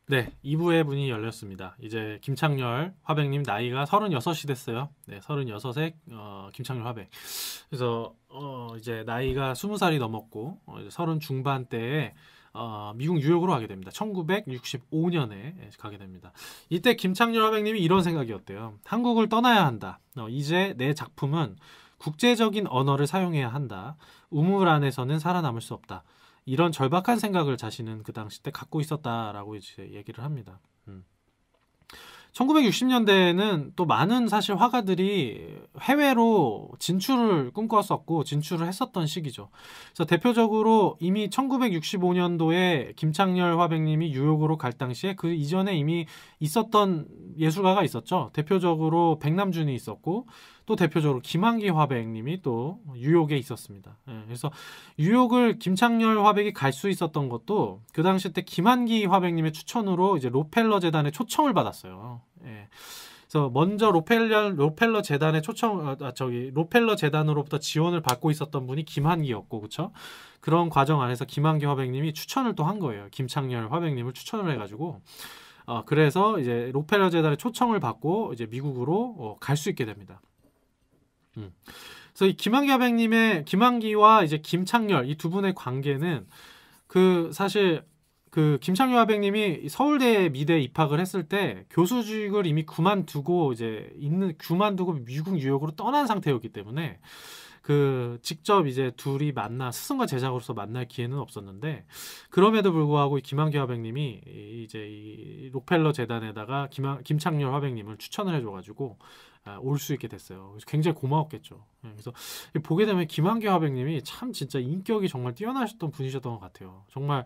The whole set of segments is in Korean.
네, 2부의 문이 열렸습니다. 이제 김창렬 화백님 나이가 36이 됐어요. 네, 36세 김창렬 화백. 그래서 이제 나이가 20살이 넘었고 이제 30 중반대에 미국 뉴욕으로 가게 됩니다. 1965년에 가게 됩니다. 이때 김창렬 화백님이 이런 생각이었대요. 한국을 떠나야 한다. 이제 내 작품은 국제적인 언어를 사용해야 한다. 우물 안에서는 살아남을 수 없다. 이런 절박한 생각을 자신은 그 당시 때 갖고 있었다라고 이제 얘기를 합니다. 1960년대에는 또 많은 사실 화가들이 해외로 진출을 꿈꿨었고 진출을 했었던 시기죠. 그래서 대표적으로 이미 1965년도에 김창렬 화백님이 뉴욕으로 갈 당시에 그 이전에 이미 있었던 예술가가 있었죠. 대표적으로 백남준이 있었고 또 대표적으로 김한기 화백님이 또 뉴욕에 있었습니다. 그래서 뉴욕을 김창렬 화백이 갈 수 있었던 것도 그 당시 때 김한기 화백님의 추천으로 이제 록펠러 재단의 초청을 받았어요. 그래서 먼저 록펠러 재단의 록펠러 재단으로부터 지원을 받고 있었던 분이 김한기였고, 그쵸? 그런 과정 안에서 김한기 화백님이 추천을 또 한 거예요. 김창렬 화백님을 추천을 해가지고, 그래서 이제 록펠러 재단의 초청을 받고 이제 미국으로 갈 수 있게 됩니다. 그래서 이 김한기와 이제 김창렬 이 두 분의 관계는 사실 김창렬 화백님이 서울대 미대에 입학을 했을 때 교수직을 이미 그만두고 미국 뉴욕으로 떠난 상태였기 때문에 직접 이제 둘이 스승과 제자로서 만날 기회는 없었는데, 그럼에도 불구하고 김한기 화백님이 이제 이 록펠러 재단에다가 김창렬 화백님을 추천을 해줘가지고 올 수 있게 됐어요. 그래서 굉장히 고마웠겠죠. 그래서 보게 되면 김한기 화백님이 참 진짜 인격이 정말 뛰어나셨던 분이셨던 것 같아요. 정말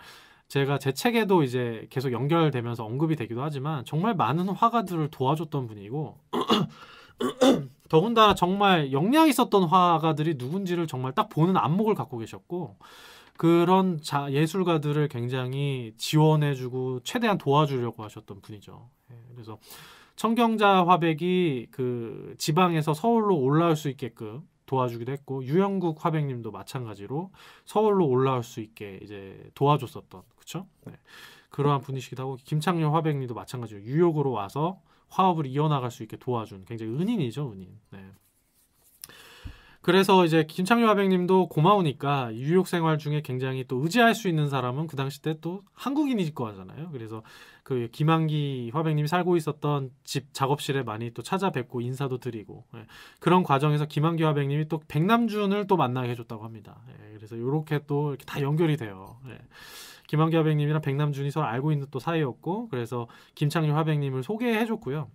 제가 제 책에도 이제 계속 연결되면서 언급이 되기도 하지만 정말 많은 화가들을 도와줬던 분이고 더군다나 정말 역량 있었던 화가들이 누군지를 정말 딱 보는 안목을 갖고 계셨고, 그런 예술가들을 굉장히 지원해주고 최대한 도와주려고 하셨던 분이죠. 그래서 청경자 화백이 지방에서 서울로 올라올 수 있게끔 도와주기도 했고, 유영국 화백님도 마찬가지로 서울로 올라올 수 있게 이제 도와줬었던, 그쵸? 그러한 분이시기도 하고, 김창렬 화백님도 마찬가지로 뉴욕으로 와서 화업을 이어나갈 수 있게 도와준 굉장히 은인이죠, 은인. 그래서 이제 김창렬 화백님도 고마우니까 뉴욕 생활 중에 굉장히 또 의지할 수 있는 사람은 그 당시 때 또 한국인일 거잖아요. 그래서 김한기 화백님이 살고 있었던 집 작업실에 많이 또 찾아뵙고 인사도 드리고, 그런 과정에서 김한기 화백님이 또 백남준을 또 만나게 해줬다고 합니다. 그래서 이렇게 또 이렇게 다 연결이 돼요. 김한기 화백님이랑 백남준이 서로 알고 있는 또 사이였고, 그래서 김창렬 화백님을 소개해줬고요.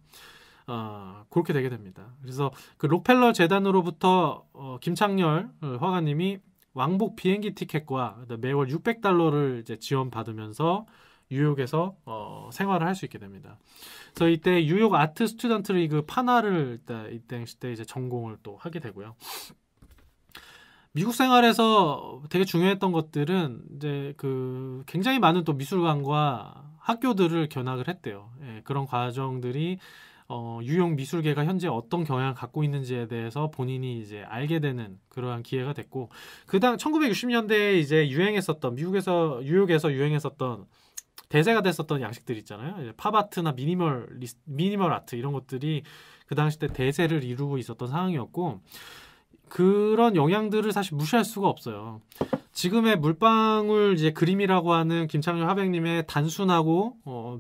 그렇게 되게 됩니다. 그래서 록펠러 재단으로부터 김창렬 화가님이 왕복 비행기 티켓과 매월 $600를 이제 지원받으면서 뉴욕에서 생활을 할 수 있게 됩니다. 그래서 이때 뉴욕 아트 스튜던트 리그 파나를 이때 이제 전공을 또 하게 되고요. 미국 생활에서 되게 중요했던 것들은 이제 굉장히 많은 또 미술관과 학교들을 견학을 했대요. 그런 과정들이 뉴욕 미술계가 현재 어떤 경향을 갖고 있는지에 대해서 본인이 이제 알게 되는 그러한 기회가 됐고, 1960년대에 이제 미국에서 뉴욕에서 유행했었던 대세가 됐었던 양식들 있잖아요. 팝아트나 미니멀 아트 이런 것들이 그 당시 때 대세를 이루고 있었던 상황이었고, 그런 영향들을 사실 무시할 수가 없어요. 지금의 물방울 이제 그림이라고 하는 김창렬 화백님의 단순하고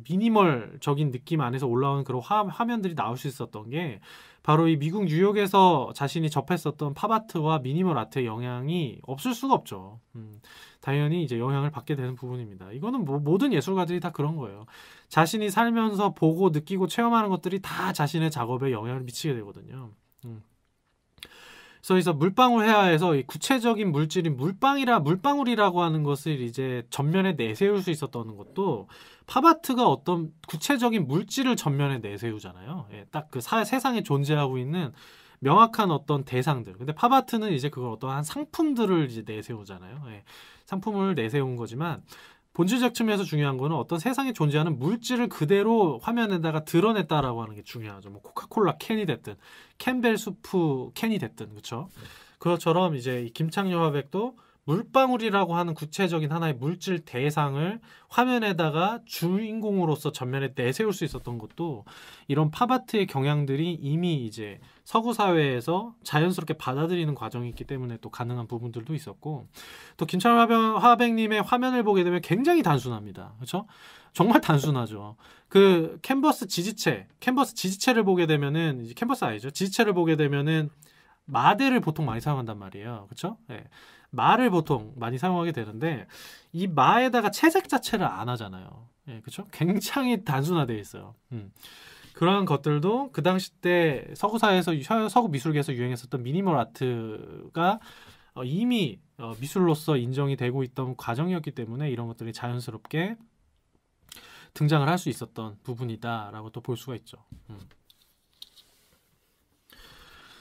미니멀적인 느낌 안에서 올라오는 그런 화면들이 나올 수 있었던 게 바로 이 미국 뉴욕에서 자신이 접했었던 팝아트와 미니멀 아트의 영향이 없을 수가 없죠. 당연히 이제 영향을 받게 되는 부분입니다. 이거는 모든 예술가들이 다 그런 거예요. 자신이 살면서 보고 느끼고 체험하는 것들이 다 자신의 작업에 영향을 미치게 되거든요. 그래서 물방울 회화에서 이 구체적인 물질인 물방울이라고 하는 것을 이제 전면에 내세울 수 있었던 것도 팝아트가 어떤 구체적인 물질을 전면에 내세우잖아요. 딱 세상에 존재하고 있는 명확한 어떤 대상들. 근데 팝아트는 이제 그걸 어떠한 상품들을 이제 내세우잖아요. 상품을 내세운 거지만 본질적 측면에서 중요한 거는 어떤 세상에 존재하는 물질을 그대로 화면에다가 드러냈다라고 하는 게 중요하죠. 코카콜라 캔이 됐든 캠벨 수프 캔이 됐든, 그렇죠? 그것처럼 이제 이 김창렬 화백도 물방울이라고 하는 구체적인 하나의 물질 대상을 화면에다가 주인공으로서 전면에 내세울 수 있었던 것도 이런 팝아트의 경향들이 이미 이제 서구 사회에서 자연스럽게 받아들이는 과정이 있기 때문에 또 가능한 부분들도 있었고, 또 김찬 화백님의 화면을 보게 되면 굉장히 단순합니다. 그렇죠? 정말 단순하죠. 그 캔버스 지지체를 보게 되면은, 이제 캔버스 아니죠? 지지체를 보게 되면은 마대를 보통 많이 사용한단 말이에요. 그렇죠? 네. 마를 보통 많이 사용하게 되는데 이 마에다가 채색 자체를 안 하잖아요. 예, 그렇죠? 굉장히 단순화되어 있어요. 그러한 것들도 그 당시 때 서구 사회에서 서구 미술계에서 유행했었던 미니멀 아트가 이미 미술로서 인정이 되고 있던 과정이었기 때문에 이런 것들이 자연스럽게 등장을 할 수 있었던 부분이다라고 또 볼 수가 있죠.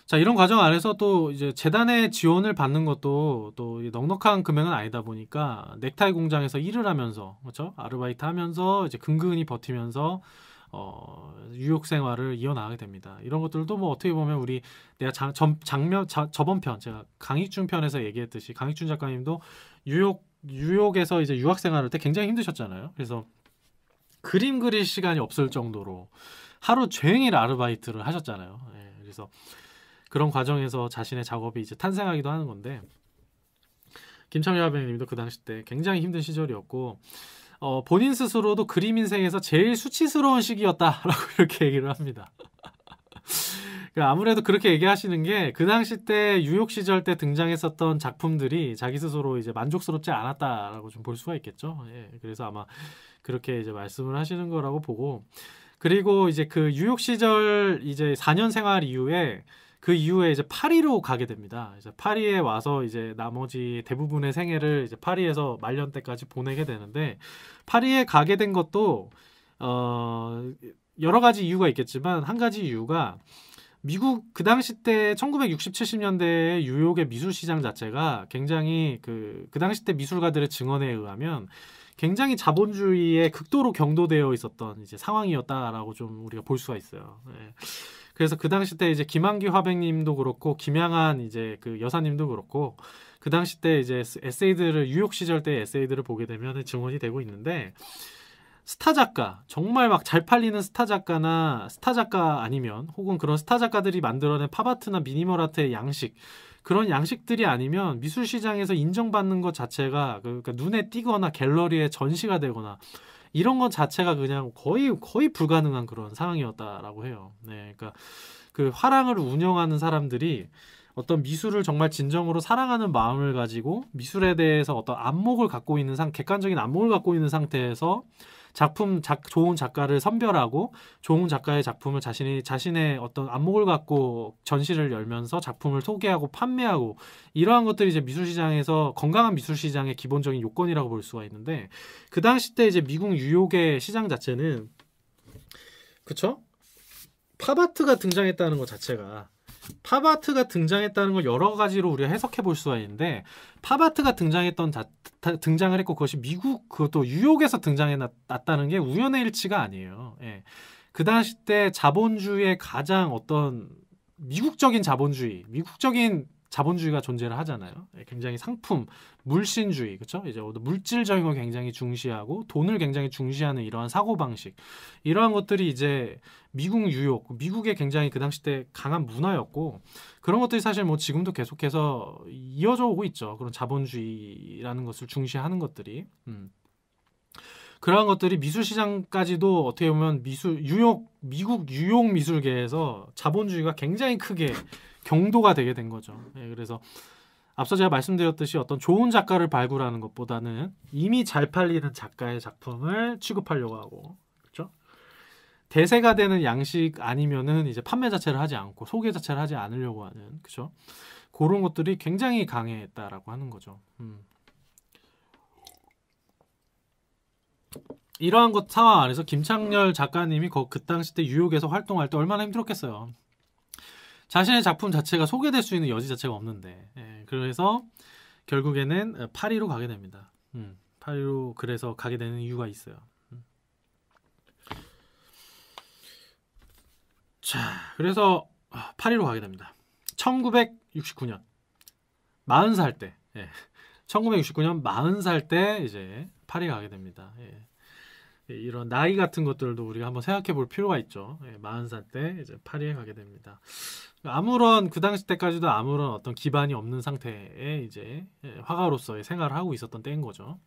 자, 이런 과정 안에서 또 이제 재단의 지원을 받는 것도 또 넉넉한 금액은 아니다 보니까 넥타이 공장에서 일을 하면서, 그렇죠? 아르바이트 하면서 이제 근근히 버티면서 유혹 생활을 이어나가게 됩니다. 이런 것들도 뭐 어떻게 보면 우리 내가 저번 편 제가 강익준 편에서 얘기했듯이 강익준 작가님도 유혹에서 이제 유학 생활할 때 굉장히 힘드셨잖아요. 그래서 그림 그릴 시간이 없을 정도로 하루 종일 아르바이트를 하셨잖아요. 예, 그래서 그런 과정에서 자신의 작업이 이제 탄생하기도 하는 건데, 김창렬 화백님도 그 당시 때 굉장히 힘든 시절이었고 본인 스스로도 그림 인생에서 제일 수치스러운 시기였다라고 이렇게 얘기를 합니다. 아무래도 그렇게 얘기하시는 게 그 당시 때 유혹 시절 때 등장했었던 작품들이 자기 스스로 이제 만족스럽지 않았다라고 좀 볼 수가 있겠죠. 예, 그래서 아마 그렇게 이제 말씀을 하시는 거라고 보고, 그리고 이제 그 유혹 시절 이제 4년 생활 이후에 그 이후에 이제 파리로 가게 됩니다. 이제 파리에 와서 이제 나머지 대부분의 생애를 이제 파리에서 말년 때까지 보내게 되는데, 파리에 가게 된 것도 여러 가지 이유가 있겠지만 한 가지 이유가 미국 그 당시 때 1960, 70년대의 뉴욕의 미술 시장 자체가 굉장히 그 당시 때 미술가들의 증언에 의하면 굉장히 자본주의에 극도로 경도되어 있었던 이제 상황이었다라고 좀 우리가 볼 수가 있어요. 네. 그래서 그 당시 때 이제 김한기 화백님도 그렇고 김양한 이제 그 여사님도 그렇고 그 당시 때 이제 에세이들을 뉴욕 시절 때 에세이들을 보게 되면 증언이 되고 있는데, 스타 작가, 정말 막 잘 팔리는 스타 작가나 스타 작가 아니면 혹은 그런 스타 작가들이 만들어낸 팝아트나 미니멀 아트의 양식, 그런 양식들이 아니면 미술 시장에서 인정받는 것 자체가 그러니까 눈에 띄거나 갤러리에 전시가 되거나 이런 것 자체가 그냥 거의 불가능한 그런 상황이었다라고 해요. 네, 그러니까 그 화랑을 운영하는 사람들이 어떤 미술을 정말 진정으로 사랑하는 마음을 가지고 미술에 대해서 어떤 안목을 갖고 있는 객관적인 안목을 갖고 있는 상태에서 좋은 작가를 선별하고 좋은 작가의 작품을 자신의 어떤 안목을 갖고 전시를 열면서 작품을 소개하고 판매하고, 이러한 것들이 이제 미술 시장에서 건강한 미술 시장의 기본적인 요건이라고 볼 수가 있는데, 그 당시 때 이제 미국 뉴욕의 시장 자체는, 그쵸? 팝아트가 등장했다는 것 자체가, 팝아트가 등장했다는 걸 여러 가지로 우리가 해석해 볼 수가 있는데, 팝아트가 등장을 했고 그것이 그것도 뉴욕에서 등장해났다는 게 우연의 일치가 아니에요. 예. 그 당시 때 자본주의의 가장 어떤 미국적인 자본주의가 존재를 하잖아요. 예, 굉장히 물신주의, 그렇죠? 이제 물질적인 걸 굉장히 중시하고 돈을 굉장히 중시하는 이러한 사고 방식, 이러한 것들이 이제 미국의 굉장히 그 당시 때 강한 문화였고, 그런 것들이 사실 뭐 지금도 계속해서 이어져 오고 있죠. 그런 자본주의라는 것을 중시하는 것들이. 그러한 것들이 미술 시장까지도 어떻게 보면 미국 뉴욕 미술계에서 자본주의가 굉장히 크게 경도가 되게 된 거죠. 네, 그래서 앞서 제가 말씀드렸듯이 어떤 좋은 작가를 발굴하는 것보다는 이미 잘 팔리는 작가의 작품을 취급하려고 하고, 그렇죠? 대세가 되는 양식 아니면은 이제 판매 자체를 하지 않고 소개 자체를 하지 않으려고 하는, 그렇죠? 그런 것들이 굉장히 강했다라고 하는 거죠. 이러한 상황 안에서 김창렬 작가님이 그 당시 때 뉴욕에서 활동할 때 얼마나 힘들었겠어요. 자신의 작품 자체가 소개될 수 있는 여지 자체가 없는데, 예, 그래서 결국에는 파리로 가게 됩니다. 파리로 그래서 가게 되는 이유가 있어요. 자, 그래서 파리로 가게 됩니다. 1969년 40살 때, 예, 1969년 40살 때 이제 파리에 가게 됩니다. 예. 이런 나이 같은 것들도 우리가 한번 생각해 볼 필요가 있죠. 예, 40살 때 이제 파리에 가게 됩니다. 아무런 그 당시 때까지도 아무런 어떤 기반이 없는 상태에 이제 화가로서의 생활을 하고 있었던 때인 거죠.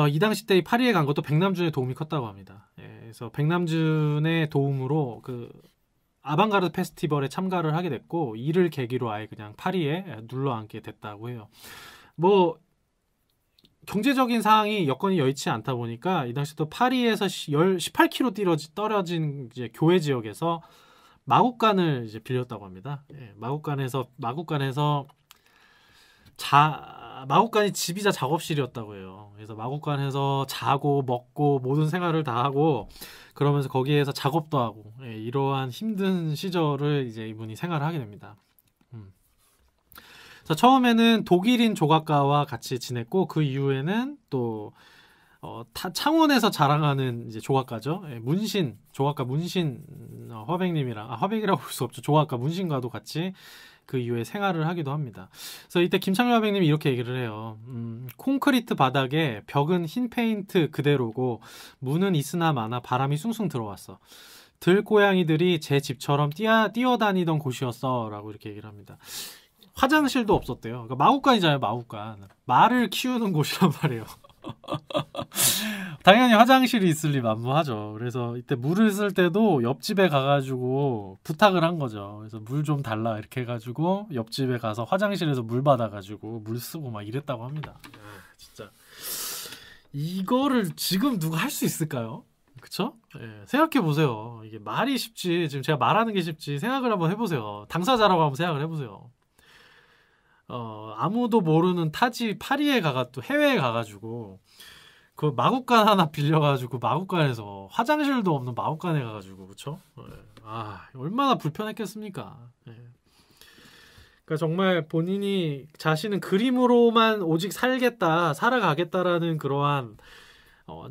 이 당시 때 파리에 간 것도 백남준의 도움이 컸다고 합니다. 예, 그래서 백남준의 도움으로 그 아방가르드 페스티벌에 참가를 하게 됐고 이를 계기로 아예 그냥 파리에 눌러앉게 됐다고 해요. 뭐 경제적인 상황이 여건이 여의치 않다 보니까 이 당시 또 파리에서 18km 떨어진 이제 교외 지역에서 마국간을 이제 빌렸다고 합니다. 예, 마국간에서 마국간이 집이자 작업실이었다고 해요. 그래서 마국간에서 자고 먹고 모든 생활을 다 하고 그러면서 거기에서 작업도 하고 이러한 힘든 시절을 이제 이분이 생활을 하게 됩니다. 자, 처음에는 독일인 조각가와 같이 지냈고 그 이후에는 또 창원에서 자랑하는 이제 조각가죠. 조각가 문신 화백님이랑 화백이라고 볼 수 없죠. 조각가 문신과도 같이 그 이후에 생활을 하기도 합니다. 그래서 이때 김창렬 화백님이 이렇게 얘기를 해요. 콘크리트 바닥에 벽은 흰 페인트 그대로고 문은 있으나 마나 바람이 숭숭 들어왔어. 들고양이들이 제 집처럼 뛰어다니던 곳이었어 라고 이렇게 얘기를 합니다. 화장실도 없었대요. 그러니까 마구간이잖아요. 마구간. 말을 키우는 곳이란 말이에요. 당연히 화장실이 있을 리 만무하죠. 그래서 이때 물을 쓸 때도 옆집에 가가지고 부탁을 한 거죠. 그래서 물 좀 달라 이렇게 해가지고 옆집에 가서 화장실에서 물 받아가지고 물 쓰고 막 이랬다고 합니다. 진짜 이거를 지금 누가 할 수 있을까요? 그쵸? 예, 생각해 보세요. 이게 말이 쉽지. 지금 제가 말하는 게 쉽지. 생각을 한번 해보세요. 당사자라고 한번 생각을 해보세요. 아무도 모르는 타지 파리에 또 해외에 가가지고 그 마구간 하나 빌려가지고 마구간에서 화장실도 없는 마구간에 가가지고 그쵸? 얼마나 불편했겠습니까? 그러니까 정말 본인이 자신은 그림으로만 오직 살아가겠다라는 그러한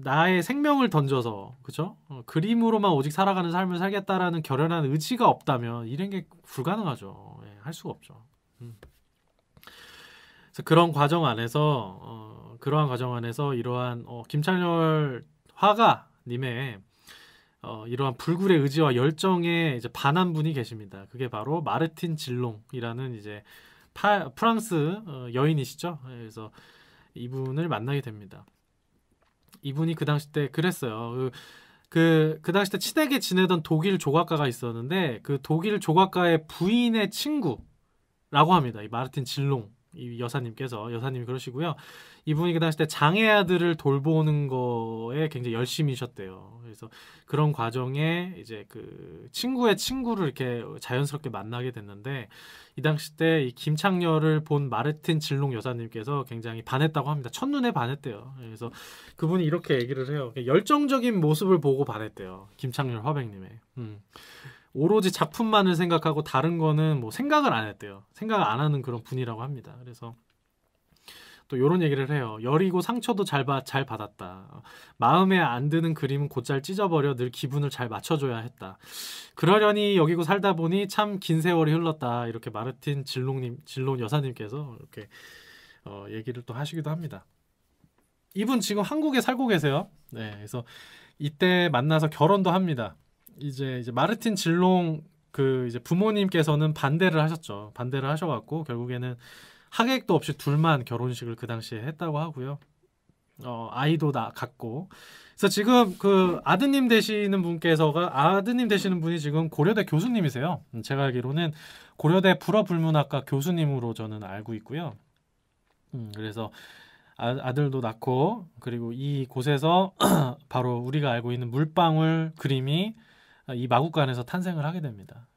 나의 생명을 던져서 그쵸? 그림으로만 오직 살아가는 삶을 살겠다라는 결연한 의지가 없다면 이런 게 불가능하죠. 할 수가 없죠. 그런 과정 안에서 이러한 김창렬 화가님의 이러한 불굴의 의지와 열정에 이제 반한 분이 계십니다. 그게 바로 마르틴 질롱이라는 이제 프랑스 여인이시죠. 그래서 이분을 만나게 됩니다. 이분이 그 당시 때 그랬어요. 그 당시 때 친하게 지내던 독일 조각가가 있었는데 그 독일 조각가의 부인의 친구라고 합니다. 이 마르틴 질롱. 이 여사님이 그러시고요. 이분이 그 당시 때 장애 아들을 돌보는 거에 굉장히 열심히셨대요. 그래서 그런 과정에 이제 그 친구의 친구를 이렇게 자연스럽게 만나게 됐는데 이 당시 때 이 김창렬을 본 마르틴 질롱 여사님께서 굉장히 반했다고 합니다. 첫눈에 반했대요. 그래서 그분이 이렇게 얘기를 해요. 열정적인 모습을 보고 반했대요. 김창렬 화백님의. 오로지 작품만을 생각하고 다른 거는 뭐 생각을 안 했대요. 생각을 안 하는 그런 분이라고 합니다. 그래서 또 이런 얘기를 해요. 여리고 상처도 잘 받았다. 마음에 안 드는 그림은 곧잘 찢어버려 늘 기분을 잘 맞춰줘야 했다. 그러려니 여기고 살다 보니 참 긴 세월이 흘렀다. 이렇게 마르틴 질롱 여사님께서 이렇게 얘기를 또 하시기도 합니다. 이분 지금 한국에 살고 계세요. 네, 그래서 이때 만나서 결혼도 합니다. 이제 마르틴 질롱 이제 부모님께서는 반대를 하셨죠. 반대를 하셔갖고 결국에는 하객도 없이 둘만 결혼식을 그 당시에 했다고 하고요. 아이도 갖고. 그래서 지금 그 아드님 되시는 분이 지금 고려대 교수님이세요. 제가 알기로는 고려대 불어불문학과 교수님으로 저는 알고 있고요. 그래서 아들도 낳고 그리고 이 곳에서 바로 우리가 알고 있는 물방울 그림이 이 마국간에서 탄생을 하게 됩니다.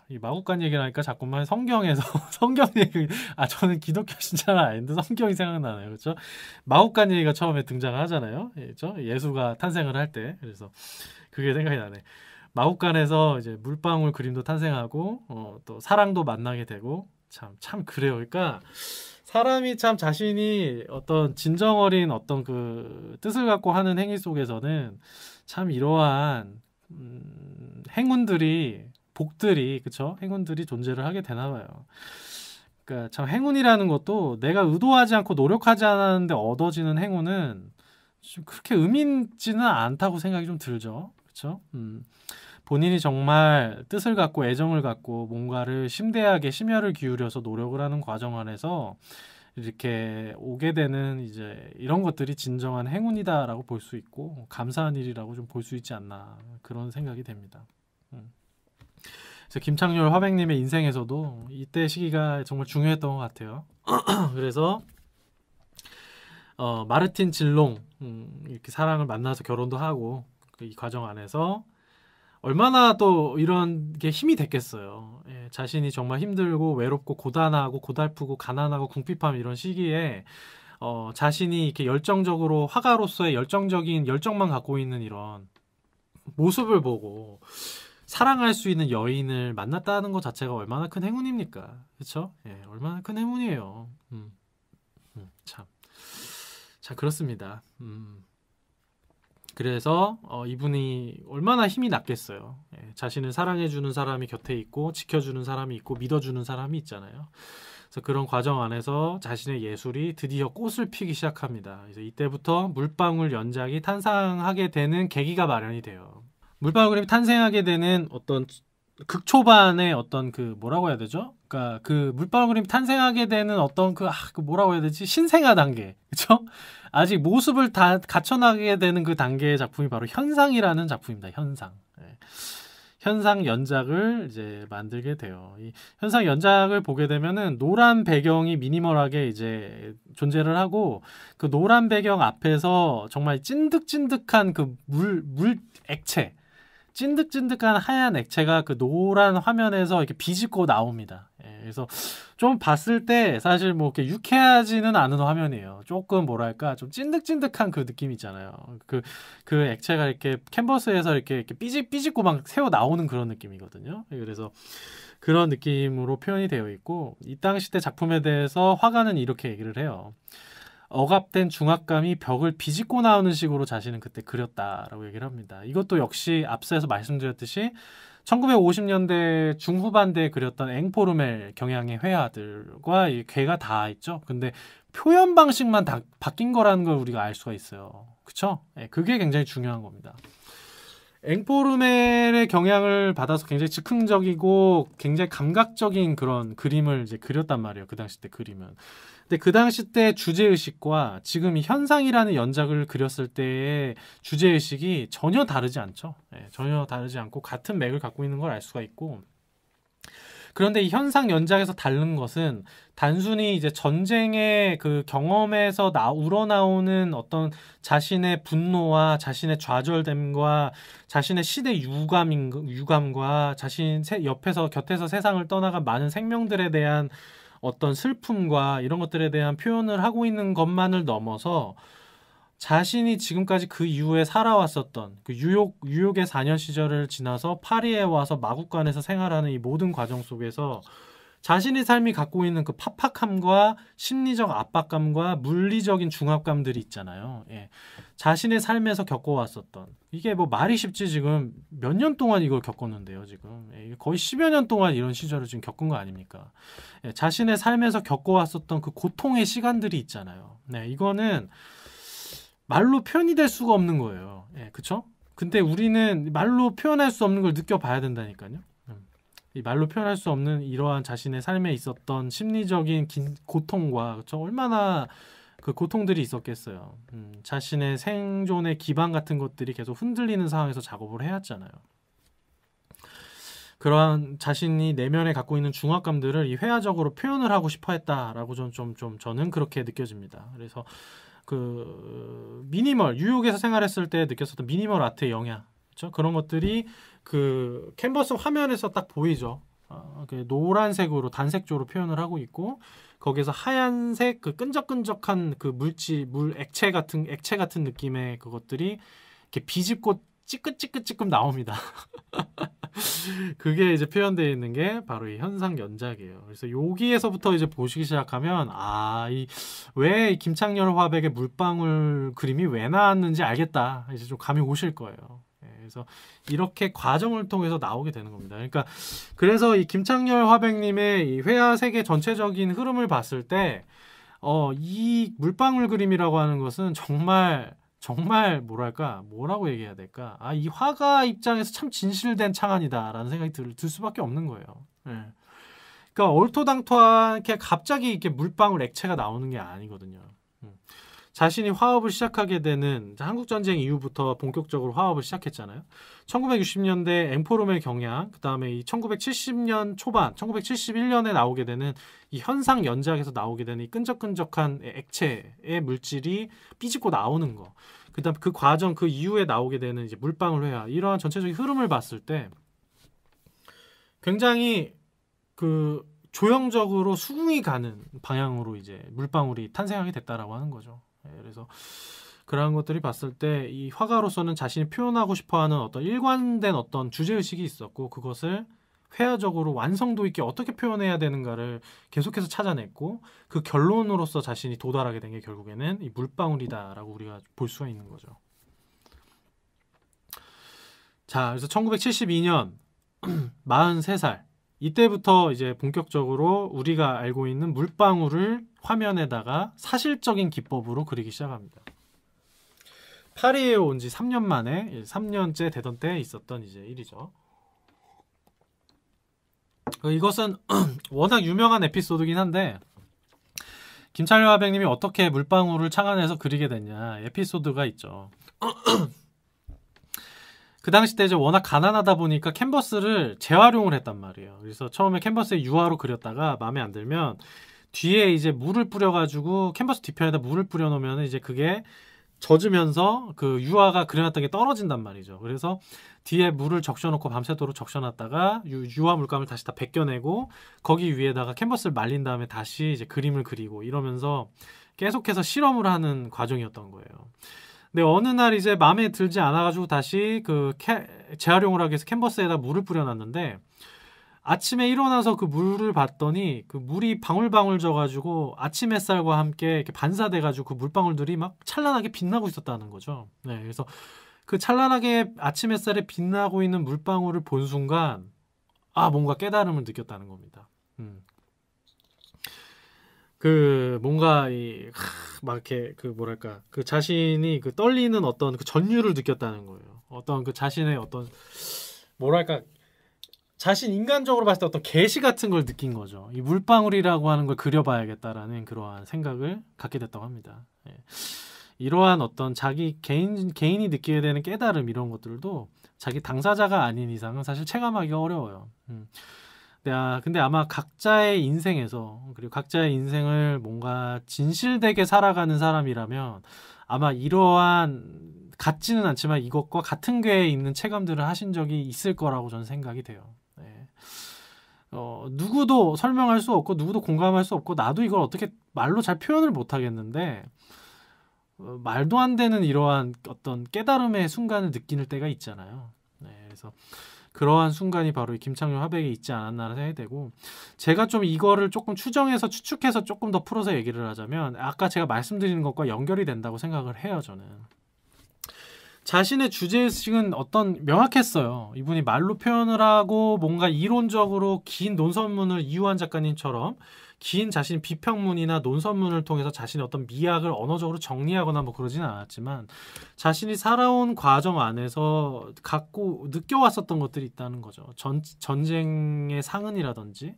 이 마국간 얘기를 하니까 자꾸만 성경에서 성경 얘기 저는 기독교 신자는 아닌데 성경이 생각나네요. 그렇죠? 마국간 얘기가 처음에 등장을 하잖아요. 그렇죠? 예수가 탄생을 할 때. 그래서 그게 생각이 나네. 마국간에서 이제 물방울 그림도 탄생하고 또 사랑도 만나게 되고 참 그래요. 그러니까 사람이 참 자신이 어떤 진정 어린 어떤 그 뜻을 갖고 하는 행위 속에서는 참 이러한 복들이 그쵸? 행운들이 존재를 하게 되나 봐요. 그러니까 참 행운이라는 것도 내가 의도하지 않고 노력하지 않았는데 얻어지는 행운은 좀 그렇게 의미 있지는 않다고 생각이 좀 들죠. 그렇죠? 본인이 정말 뜻을 갖고 애정을 갖고 뭔가를 심대하게 심혈을 기울여서 노력을 하는 과정 안에서 이렇게 오게 되는 이제 이런 것들이 진정한 행운이다라고 볼 수 있고 감사한 일이라고 좀 볼 수 있지 않나 그런 생각이 됩니다. 그래서 김창렬 화백님의 인생에서도 이때 시기가 정말 중요했던 것 같아요. 그래서 마르틴 질롱 이렇게 사랑을 만나서 결혼도 하고 이 과정 안에서 얼마나 또 이런 게 힘이 됐겠어요. 예, 자신이 정말 힘들고 외롭고 고단하고 고달프고 가난하고 궁핍함 이런 시기에 자신이 이렇게 열정적으로 화가로서의 열정적인 열정만 갖고 있는 이런 모습을 보고 사랑할 수 있는 여인을 만났다는 것 자체가 얼마나 큰 행운입니까? 그렇죠? 예, 얼마나 큰 행운이에요. 참 그렇습니다. 그래서 이분이 얼마나 힘이 났겠어요. 예, 자신을 사랑해주는 사람이 곁에 있고 지켜주는 사람이 있고 믿어주는 사람이 있잖아요. 그래서 그런 과정 안에서 자신의 예술이 드디어 꽃을 피기 시작합니다. 그래서 이때부터 물방울 연작이 탄생하게 되는 계기가 마련이 돼요. 물방울 그림이 탄생하게 되는 어떤 극초반의 어떤 그 뭐라고 해야 되죠? 그러니까 그 물방울 그림이 탄생하게 되는 어떤 그 뭐라고 해야 되지? 신생아 단계, 그렇죠? 아직 모습을 다 갖춰나가게 되는 그 단계의 작품이 바로 현상이라는 작품입니다. 현상. 네. 현상 연작을 이제 만들게 돼요. 이 현상 연작을 보게 되면은 노란 배경이 미니멀하게 이제 존재를 하고 그 노란 배경 앞에서 정말 찐득찐득한 그 물 액체. 찐득찐득한 하얀 액체가 그 노란 화면에서 이렇게 비집고 나옵니다. 예, 그래서 좀 봤을 때 사실 뭐 이렇게 유쾌하지는 않은 화면이에요. 조금 뭐랄까 좀 찐득찐득한 그 느낌 있잖아요. 그 액체가 이렇게 캔버스에서 이렇게 삐집고 막 새어 나오는 그런 느낌이거든요. 그래서 그런 느낌으로 표현이 되어 있고 이 당시 때 작품에 대해서 화가는 이렇게 얘기를 해요. 억압된 중압감이 벽을 비집고 나오는 식으로 자신은 그때 그렸다라고 얘기를 합니다. 이것도 역시 앞서서 말씀드렸듯이 1950년대 중후반대에 그렸던 앵포르멜 경향의 회화들과 이 괴가 다 있죠. 근데 표현 방식만 다 바뀐 거라는 걸 우리가 알 수가 있어요. 그쵸? 네, 그게 굉장히 중요한 겁니다. 앵포르멜의 경향을 받아서 굉장히 즉흥적이고 굉장히 감각적인 그런 그림을 이제 그렸단 말이에요. 그 당시 때 그림은. 근데 그 당시 때 주제의식과 지금 이 현상이라는 연작을 그렸을 때의 주제의식이 전혀 다르지 않죠. 네, 전혀 다르지 않고 같은 맥을 갖고 있는 걸 알 수가 있고 그런데 이 현상 연작에서 다른 것은 단순히 이제 전쟁의 그 경험에서 우러나오는 어떤 자신의 분노와 자신의 좌절됨과 자신의 시대 유감과 자신 곁에서 세상을 떠나간 많은 생명들에 대한 어떤 슬픔과 이런 것들에 대한 표현을 하고 있는 것만을 넘어서 자신이 지금까지 그 이후에 살아왔었던 그 유욕의 4년 시절을 지나서 파리에 와서 마국간에서 생활하는 이 모든 과정 속에서 자신의 삶이 갖고 있는 그 팍팍함과 심리적 압박감과 물리적인 중압감들이 있잖아요. 예. 자신의 삶에서 겪어왔었던 이게 뭐 말이 쉽지 지금 몇 년 동안 이걸 겪었는데요. 지금 예. 거의 10여 년 동안 이런 시절을 지금 겪은 거 아닙니까? 예. 자신의 삶에서 겪어왔었던 그 고통의 시간들이 있잖아요. 네, 이거는 말로 표현이 될 수가 없는 거예요. 예, 그쵸? 근데 우리는 말로 표현할 수 없는 걸 느껴봐야 된다니까요. 이 말로 표현할 수 없는 이러한 자신의 삶에 있었던 심리적인 고통과 그쵸? 얼마나 그 고통들이 있었겠어요. 자신의 생존의 기반 같은 것들이 계속 흔들리는 상황에서 작업을 해왔잖아요. 그러한 자신이 내면에 갖고 있는 중압감들을 이 회화적으로 표현을 하고 싶어 했다라고 저는 그렇게 느껴집니다. 그래서 그 미니멀 유혹에서 생활했을 때 느꼈었던 미니멀 아트의 영향, 그렇죠? 그런 것들이 그 캔버스 화면에서 딱 보이죠. 그 노란색으로 단색조로 표현을 하고 있고 거기서 하얀색 그 끈적끈적한 그 물 액체 같은 느낌의 그것들이 이렇게 비집고 찌끗찌끗 나옵니다. 그게 이제 표현되어 있는 게 바로 이 현상 연작이에요. 그래서 여기에서부터 이제 보시기 시작하면 왜 김창렬 화백의 물방울 그림이 왜 나왔는지 알겠다. 이제 좀 감이 오실 거예요. 그래서 이렇게 과정을 통해서 나오게 되는 겁니다. 그러니까 그래서 이 김창렬 화백님의 이 회화 세계 전체적인 흐름을 봤을 때 이 물방울 그림이라고 하는 것은 정말 뭐라고 얘기해야 될까? 이 화가 입장에서 참 진실된 창안이다라는 생각이 들 수밖에 없는 거예요. 네. 그러니까 얼토당토하게 갑자기 이렇게 물방울 액체가 나오는 게 아니거든요. 자신이 화업을 시작하게 되는 한국전쟁 이후부터 본격적으로 화업을 시작했잖아요. 1960년대 엠포름의 경향, 그 다음에 이 1970년 초반, 1971년에 나오게 되는 이 현상 연작에서 나오게 되는 이 끈적끈적한 액체의 물질이 삐집고 나오는 거. 그 다음 그 과정, 그 이후에 나오게 되는 이제 물방울 회화, 이러한 전체적인 흐름을 봤을 때 굉장히 그 조형적으로 수긍이 가는 방향으로 이제 물방울이 탄생하게 됐다라고 하는 거죠. 그래서 그러한 것들이 봤을 때 이 화가로서는 자신이 표현하고 싶어하는 어떤 일관된 어떤 주제의식이 있었고, 그것을 회화적으로 완성도 있게 어떻게 표현해야 되는가를 계속해서 찾아냈고, 그 결론으로서 자신이 도달하게 된 게 결국에는 이 물방울이다라고 우리가 볼 수가 있는 거죠. 자, 그래서 1972년 43살 이때부터 이제 본격적으로 우리가 알고 있는 물방울을 화면에다가 사실적인 기법으로 그리기 시작합니다. 파리에 온 지 3년 만에, 3년째 되던 때에 있었던 이제 일이죠. 이것은 워낙 유명한 에피소드긴 한데, 김창렬 화백님이 어떻게 물방울을 창안해서 그리게 됐냐 에피소드가 있죠. 그 당시 때 이제 워낙 가난하다 보니까 캔버스를 재활용을 했단 말이에요. 그래서 처음에 캔버스에 유화로 그렸다가 마음에 안 들면 뒤에 이제 물을 뿌려가지고 캔버스 뒤편에다 물을 뿌려놓으면 이제 그게 젖으면서 그 유화가 그려놨던 게 떨어진단 말이죠. 그래서 뒤에 물을 적셔놓고 밤새도록 적셔놨다가 유화 물감을 다시 다 벗겨내고 거기 위에다가 캔버스를 말린 다음에 다시 이제 그림을 그리고 이러면서 계속해서 실험을 하는 과정이었던 거예요. 근데 어느 날 이제 마음에 들지 않아가지고 다시 재활용을 하기 위해서 캔버스에다 물을 뿌려놨는데, 아침에 일어나서 그 물을 봤더니 그 물이 방울방울 져가지고 아침 햇살과 함께 이렇게 반사돼가지고 그 물방울들이 막 찬란하게 빛나고 있었다는 거죠. 네, 그래서 그 찬란하게 아침 햇살에 빛나고 있는 물방울을 본 순간 뭔가 깨달음을 느꼈다는 겁니다. 그 뭔가 막 이렇게 그 뭐랄까 그 자신이 그 떨리는 어떤 그 전율을 느꼈다는 거예요. 어떤 그 자신의 어떤 뭐랄까 자신 인간적으로 봤을 때 어떤 계시 같은 걸 느낀 거죠. 이 물방울이라고 하는 걸 그려봐야겠다라는 그러한 생각을 갖게 됐다고 합니다. 이러한 어떤 자기 개인이 느끼게 되는 깨달음, 이런 것들도 자기 당사자가 아닌 이상은 사실 체감하기가 어려워요. 근데 아마 각자의 인생에서, 그리고 각자의 인생을 뭔가 진실되게 살아가는 사람이라면 아마 이러한 같지는 않지만 이것과 같은 궤에 있는 체감들을 하신 적이 있을 거라고 저는 생각이 돼요. 네. 누구도 설명할 수 없고 누구도 공감할 수 없고 나도 이걸 어떻게 말로 잘 표현을 못 하겠는데 말도 안 되는 이러한 어떤 깨달음의 순간을 느끼는 때가 있잖아요. 네, 그래서 그러한 순간이 바로 이 김창렬 화백에 있지 않았나 해야 되고, 제가 좀 이거를 조금 추측해서 조금 더 풀어서 얘기를 하자면 아까 제가 말씀드리는 것과 연결이 된다고 생각을 해요. 저는 자신의 주제의식은 명확했어요. 이분이 말로 표현을 하고 뭔가 이론적으로 긴 논설문을 이유한 작가님처럼 긴 자신 비평문이나 논설문을 통해서 자신의 어떤 미학을 언어적으로 정리하거나 뭐 그러지는 않았지만 자신이 살아온 과정 안에서 느껴왔었던 것들이 있다는 거죠. 전쟁의 상흔이라든지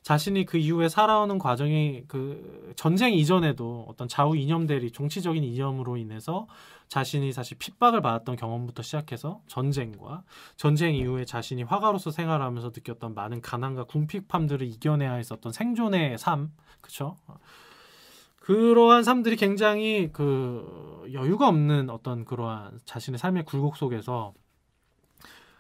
자신이 그 이후에 살아오는 과정이 그 전쟁 이전에도 어떤 좌우 이념대리, 정치적인 이념으로 인해서 자신이 사실 핍박을 받았던 경험부터 시작해서 전쟁과 전쟁 이후에 자신이 화가로서 생활하면서 느꼈던 많은 가난과 궁핍함들을 이겨내야 했었던 생존의 삶, 그렇죠? 그러한 삶들이 굉장히 그 여유가 없는 어떤 그러한 자신의 삶의 굴곡 속에서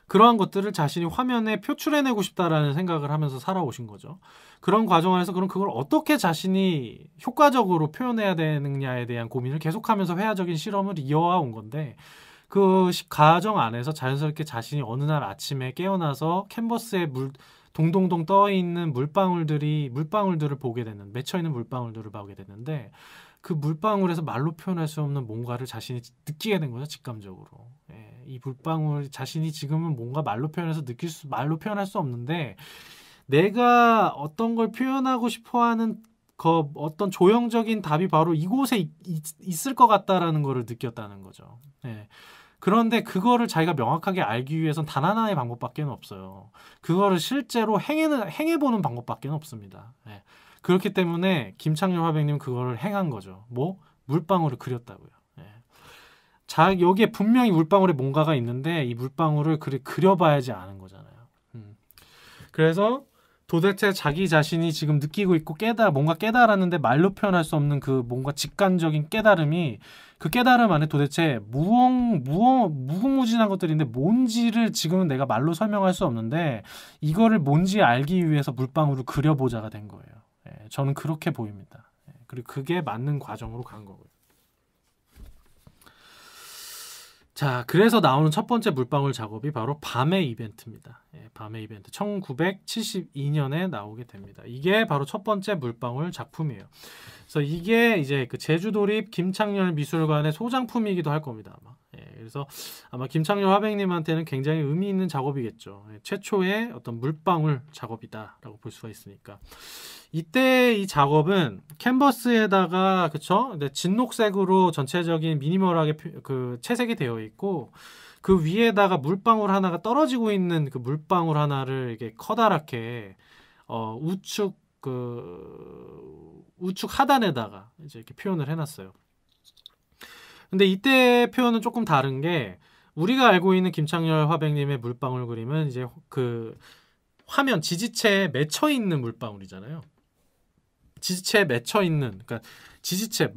그러한 것들을 자신이 화면에 표출해내고 싶다라는 생각을 하면서 살아오신 거죠. 그런 과정 안에서 그럼 그걸 어떻게 자신이 효과적으로 표현해야 되느냐에 대한 고민을 계속하면서 회화적인 실험을 이어와 온 건데, 그 과정 안에서 자연스럽게 자신이 어느 날 아침에 깨어나서 캔버스에 동동동 떠 있는 물방울들을 보게 되는, 맺혀 있는 물방울들을 보게 됐는데, 그 물방울에서 말로 표현할 수 없는 뭔가를 자신이 느끼게 된 거죠, 직감적으로. 예, 이 물방울 자신이 지금은 뭔가 말로 표현할 수 없는데, 내가 어떤 걸 표현하고 싶어하는 어떤 조형적인 답이 바로 이곳에 있을 것 같다라는 거를 느꼈다는 거죠. 예. 그런데 그거를 자기가 명확하게 알기 위해선 단 하나의 방법밖에 없어요. 그거를 실제로 행해보는 방법밖에 없습니다. 예. 그렇기 때문에 김창렬 화백님은 그거를 행한 거죠. 뭐? 물방울을 그렸다고요. 예. 여기에 분명히 물방울에 뭔가가 있는데 이 물방울을 그려봐야지 아는 거잖아요. 그래서 도대체 자기 자신이 지금 느끼고 있고 뭔가 깨달았는데 말로 표현할 수 없는 그 뭔가 직관적인 깨달음이, 그 깨달음 안에 도대체 무궁무진한 것들인데 뭔지를 지금은 내가 말로 설명할 수 없는데, 이거를 뭔지 알기 위해서 물방울을 그려보자가 된 거예요. 예, 저는 그렇게 보입니다. 예, 그리고 그게 맞는 과정으로 간 거고요. 자, 그래서 나오는 첫 번째 물방울 작업이 바로 밤의 이벤트입니다. 예, 밤의 이벤트 1972년에 나오게 됩니다. 이게 바로 첫 번째 물방울 작품이에요. 그래서 이게 이제 그 제주도립 김창렬 미술관의 소장품이기도 할 겁니다. 아마. 예, 그래서 아마 김창렬 화백님한테는 굉장히 의미 있는 작업이겠죠. 예, 최초의 어떤 물방울 작업이다라고 볼 수가 있으니까. 이때 이 작업은 캔버스에다가, 그쵸? 진녹색으로 전체적인 미니멀하게 그 채색이 되어 있고, 그 위에다가 물방울 하나가 떨어지고 있는 그 물방울 하나를 이렇게 커다랗게 우측 하단에다가 이제 이렇게 표현을 해놨어요. 근데 이때 표현은 조금 다른 게, 우리가 알고 있는 김창렬 화백님의 물방울 그림은 이제 그 화면 지지체에 맺혀 있는 물방울이잖아요. 지지체에 맺혀 있는, 그러니까 지지체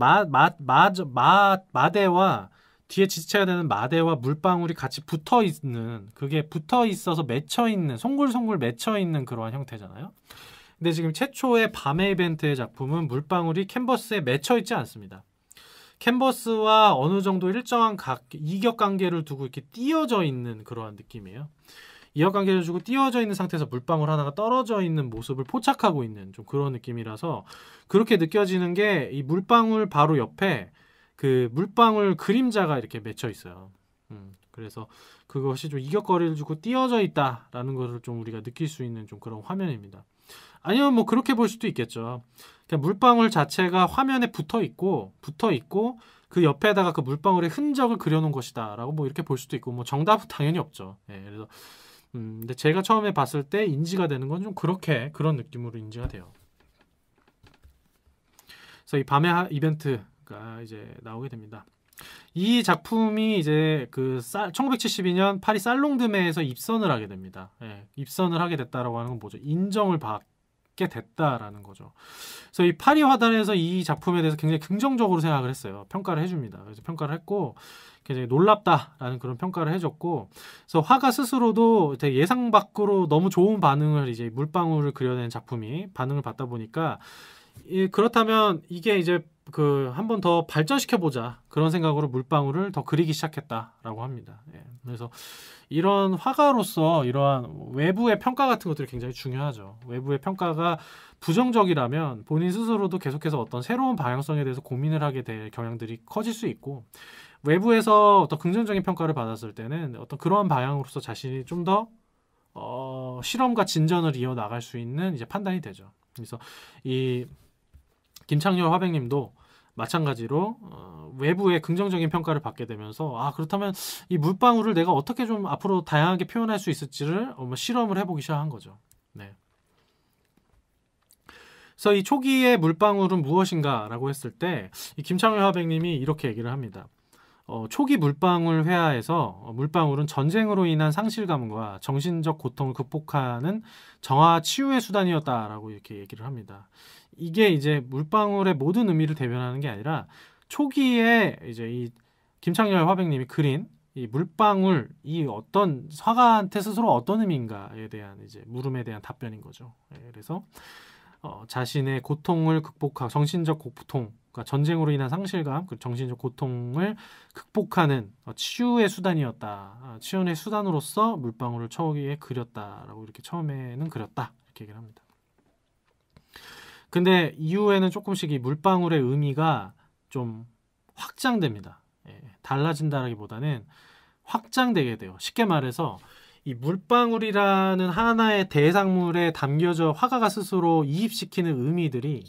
마대와 뒤에 지지체가 되는 마대와 물방울이 같이 붙어 있는, 그게 붙어 있어서 맺혀 있는, 송글송글 맺혀 있는 그러한 형태잖아요. 근데 지금 최초의 밤의 이벤트의 작품은 물방울이 캔버스에 맺혀 있지 않습니다. 캔버스와 어느 정도 일정한 이격 관계를 두고 이렇게 띄어져 있는 그러한 느낌이에요. 이어관계를 주고 띄어져 있는 상태에서 물방울 하나가 떨어져 있는 모습을 포착하고 있는 좀 그런 느낌이라서, 그렇게 느껴지는 게 이 물방울 바로 옆에 그 물방울 그림자가 이렇게 맺혀 있어요. 그래서 그것이 좀 이격거리를 주고 띄어져 있다라는 것을 좀 우리가 느낄 수 있는 좀 그런 화면입니다. 아니면 뭐 그렇게 볼 수도 있겠죠. 그러니까 물방울 자체가 화면에 붙어 있고 그 옆에다가 그 물방울의 흔적을 그려놓은 것이다라고 뭐 이렇게 볼 수도 있고, 뭐 정답은 당연히 없죠. 예, 그래서 근데 제가 처음에 봤을 때 인지가 되는 건 좀 그런 느낌으로 인지가 돼요. 그래서 이 밤의 이벤트가 이제 나오게 됩니다. 이 작품이 이제 1972년 파리 살롱드메에서 입선을 하게 됩니다. 예, 입선을 하게 됐다라고 하는 건 뭐죠? 인정을 받게 됐다라는 거죠. 그래서 이 파리 화단에서 이 작품에 대해서 굉장히 긍정적으로 생각을 했어요. 평가를 해줍니다. 그래서 평가를 했고, 굉장히 놀랍다라는 그런 평가를 해줬고, 그래서 화가 스스로도 되게 예상 밖으로 너무 좋은 반응을, 이제 물방울을 그려낸 작품이 반응을 받다 보니까, 그렇다면 이게 이제 한 번 더 발전시켜 보자, 그런 생각으로 물방울을 더 그리기 시작했다라고 합니다. 예, 그래서 이런 화가로서 이러한 외부의 평가 같은 것들이 굉장히 중요하죠. 외부의 평가가 부정적이라면 본인 스스로도 계속해서 어떤 새로운 방향성에 대해서 고민을 하게 될 경향들이 커질 수 있고, 외부에서 어떤 긍정적인 평가를 받았을 때는 어떤 그러한 방향으로서 자신이 좀 더 실험과 진전을 이어 나갈 수 있는 이제 판단이 되죠. 그래서 이 김창렬 화백님도 마찬가지로 외부의 긍정적인 평가를 받게 되면서, 그렇다면 이 물방울을 내가 어떻게 좀 앞으로 다양하게 표현할 수 있을지를 실험을 해보기 시작한 거죠. 네. 그래서 이 초기의 물방울은 무엇인가라고 했을 때, 이 김창렬 화백님이 이렇게 얘기를 합니다. 초기 물방울 회화에서 물방울은 전쟁으로 인한 상실감과 정신적 고통을 극복하는 정화 치유의 수단이었다라고 이렇게 얘기를 합니다. 이게 이제 물방울의 모든 의미를 대변하는 게 아니라, 초기에 이제 이 김창렬 화백님이 그린 이 물방울, 이 어떤 화가한테 스스로 어떤 의미인가에 대한 이제 물음에 대한 답변인 거죠. 그래서 자신의 고통을 극복하고, 정신적 고통, 그러니까 전쟁으로 인한 상실감, 그 정신적 고통을 극복하는 치유의 수단이었다. 치유의 수단으로서 물방울을 처우기에 그렸다라고 이렇게 처음에는 그렸다 이렇게 얘기를 합니다. 근데 이후에는 조금씩 이 물방울의 의미가 좀 확장됩니다. 예, 달라진다라기보다는 확장되게 돼요. 쉽게 말해서 이 물방울이라는 하나의 대상물에 담겨져 화가가 스스로 이입시키는 의미들이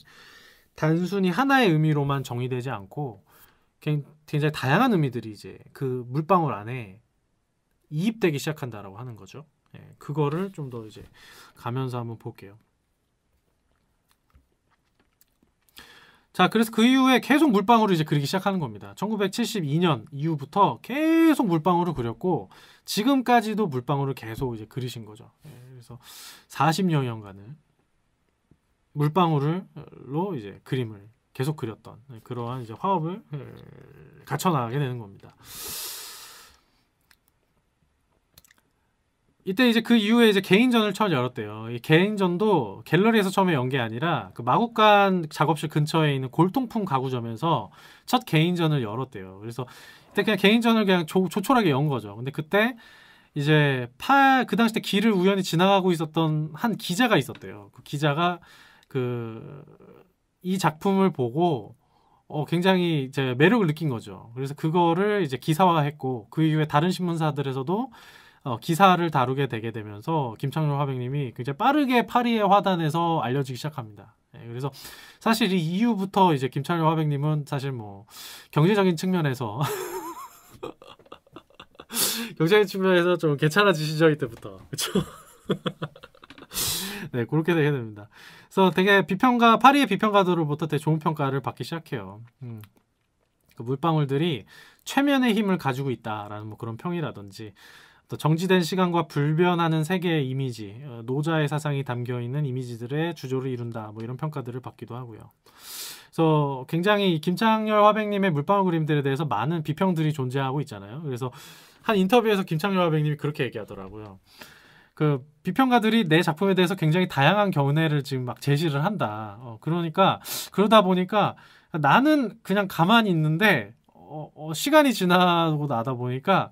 단순히 하나의 의미로만 정의되지 않고 굉장히 다양한 의미들이 이제 그 물방울 안에 이입되기 시작한다라고 하는 거죠. 예, 그거를 좀 더 이제 가면서 한번 볼게요. 자, 그래서 그 이후에 계속 물방울을 이제 그리기 시작하는 겁니다. 1972년 이후부터 계속 물방울을 그렸고 지금까지도 물방울을 계속 이제 그리신 거죠. 예, 그래서 40여년간을 물방울로 이제 그림을 계속 그렸던 그러한 이제 화업을 갖춰나가게 되는 겁니다. 이때 이제 그 이후에 이제 개인전을 처음 열었대요. 이 개인전도 갤러리에서 처음에 연 게 아니라 그 마곡간 작업실 근처에 있는 골동품 가구점에서 첫 개인전을 열었대요. 그래서 그때 그냥 개인전을 그냥 조촐하게 연 거죠. 근데 그때 이제 그 당시 때 길을 우연히 지나가고 있었던 한 기자가 있었대요. 그 기자가 이 작품을 보고 굉장히 이제 매력을 느낀 거죠. 그래서 그거를 이제 기사화했고 그 이후에 다른 신문사들에서도 기사를 다루게 되게 되면서 김창렬 화백님이 굉장히 빠르게 파리의 화단에서 알려지기 시작합니다. 예, 그래서 사실 이 이후부터 이제 김창렬 화백님은 사실 뭐 경제적인 측면에서 경제적인 측면에서 좀 괜찮아지시죠 이때부터. 그렇죠? 네, 그렇게 되게 됩니다. 그래서 되게 파리의 비평가들로부터 되게 좋은 평가를 받기 시작해요. 그 물방울들이 최면의 힘을 가지고 있다라는 뭐 그런 평이라든지 또 정지된 시간과 불변하는 세계의 이미지, 노자의 사상이 담겨있는 이미지들의 주조를 이룬다 뭐 이런 평가들을 받기도 하고요. 그래서 굉장히 김창렬 화백님의 물방울 그림들에 대해서 많은 비평들이 존재하고 있잖아요. 그래서 한 인터뷰에서 김창렬 화백님이 그렇게 얘기하더라고요. 그 비평가들이 내 작품에 대해서 굉장히 다양한 견해를 지금 막 제시를 한다. 그러니까 그러다 보니까 나는 그냥 가만히 있는데 시간이 지나고 나다 보니까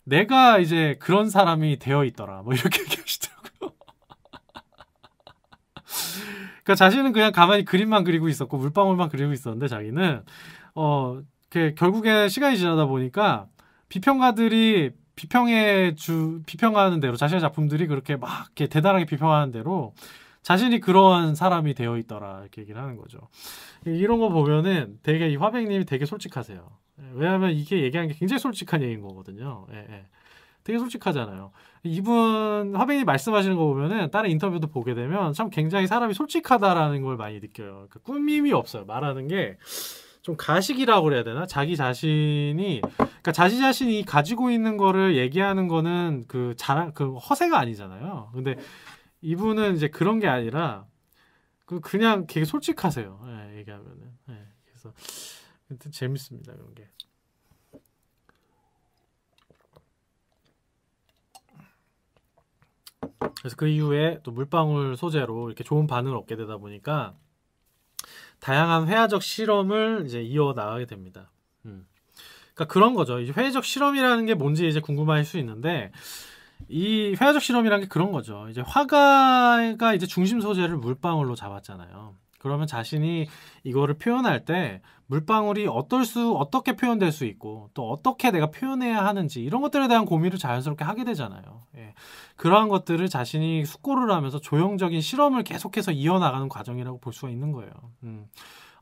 내가 이제 그런 사람이 되어 있더라. 뭐 이렇게 얘기하시더라고요. 그러니까 자신은 그냥 가만히 그림만 그리고 있었고 물방울만 그리고 있었는데 자기는 결국에 시간이 지나다 보니까 비평가들이 비평하는 대로 자신의 작품들이 그렇게 막 이렇게 대단하게 비평하는 대로 자신이 그런 사람이 되어 있더라 이렇게 얘기를 하는 거죠. 이런 거 보면은 되게 이 화백님이 되게 솔직하세요. 왜냐하면 이게 얘기한 게 굉장히 솔직한 얘기인 거거든요. 예, 예. 되게 솔직하잖아요. 이분 화백님이 말씀하시는 거 보면은 다른 인터뷰도 보게 되면 참 굉장히 사람이 솔직하다라는 걸 많이 느껴요. 그러니까 꾸밈이 없어요. 말하는 게 좀 가식이라고 그래야 되나? 자기 자신이 그러니까 자기 자신이 가지고 있는 거를 얘기하는 거는 그 허세가 아니잖아요. 근데 이분은 이제 그런 게 아니라 그냥 되게 솔직하세요. 예, 얘기하면은. 예, 그래서 재밌습니다. 이런 게. 그래서 그 이후에 또 물방울 소재로 이렇게 좋은 반응을 얻게 되다 보니까 다양한 회화적 실험을 이제 이어 나가게 됩니다. 그러니까 그런 거죠. 이제 회화적 실험이라는 게 뭔지 이제 궁금할 수 있는데 이 회화적 실험이라는 게 그런 거죠. 이제 화가가 이제 중심 소재를 물방울로 잡았잖아요. 그러면 자신이 이거를 표현할 때 물방울이 어떻게 표현될 수 있고 또 어떻게 내가 표현해야 하는지 이런 것들에 대한 고민을 자연스럽게 하게 되잖아요. 예. 그러한 것들을 자신이 숙고를 하면서 조형적인 실험을 계속해서 이어나가는 과정이라고 볼 수가 있는 거예요.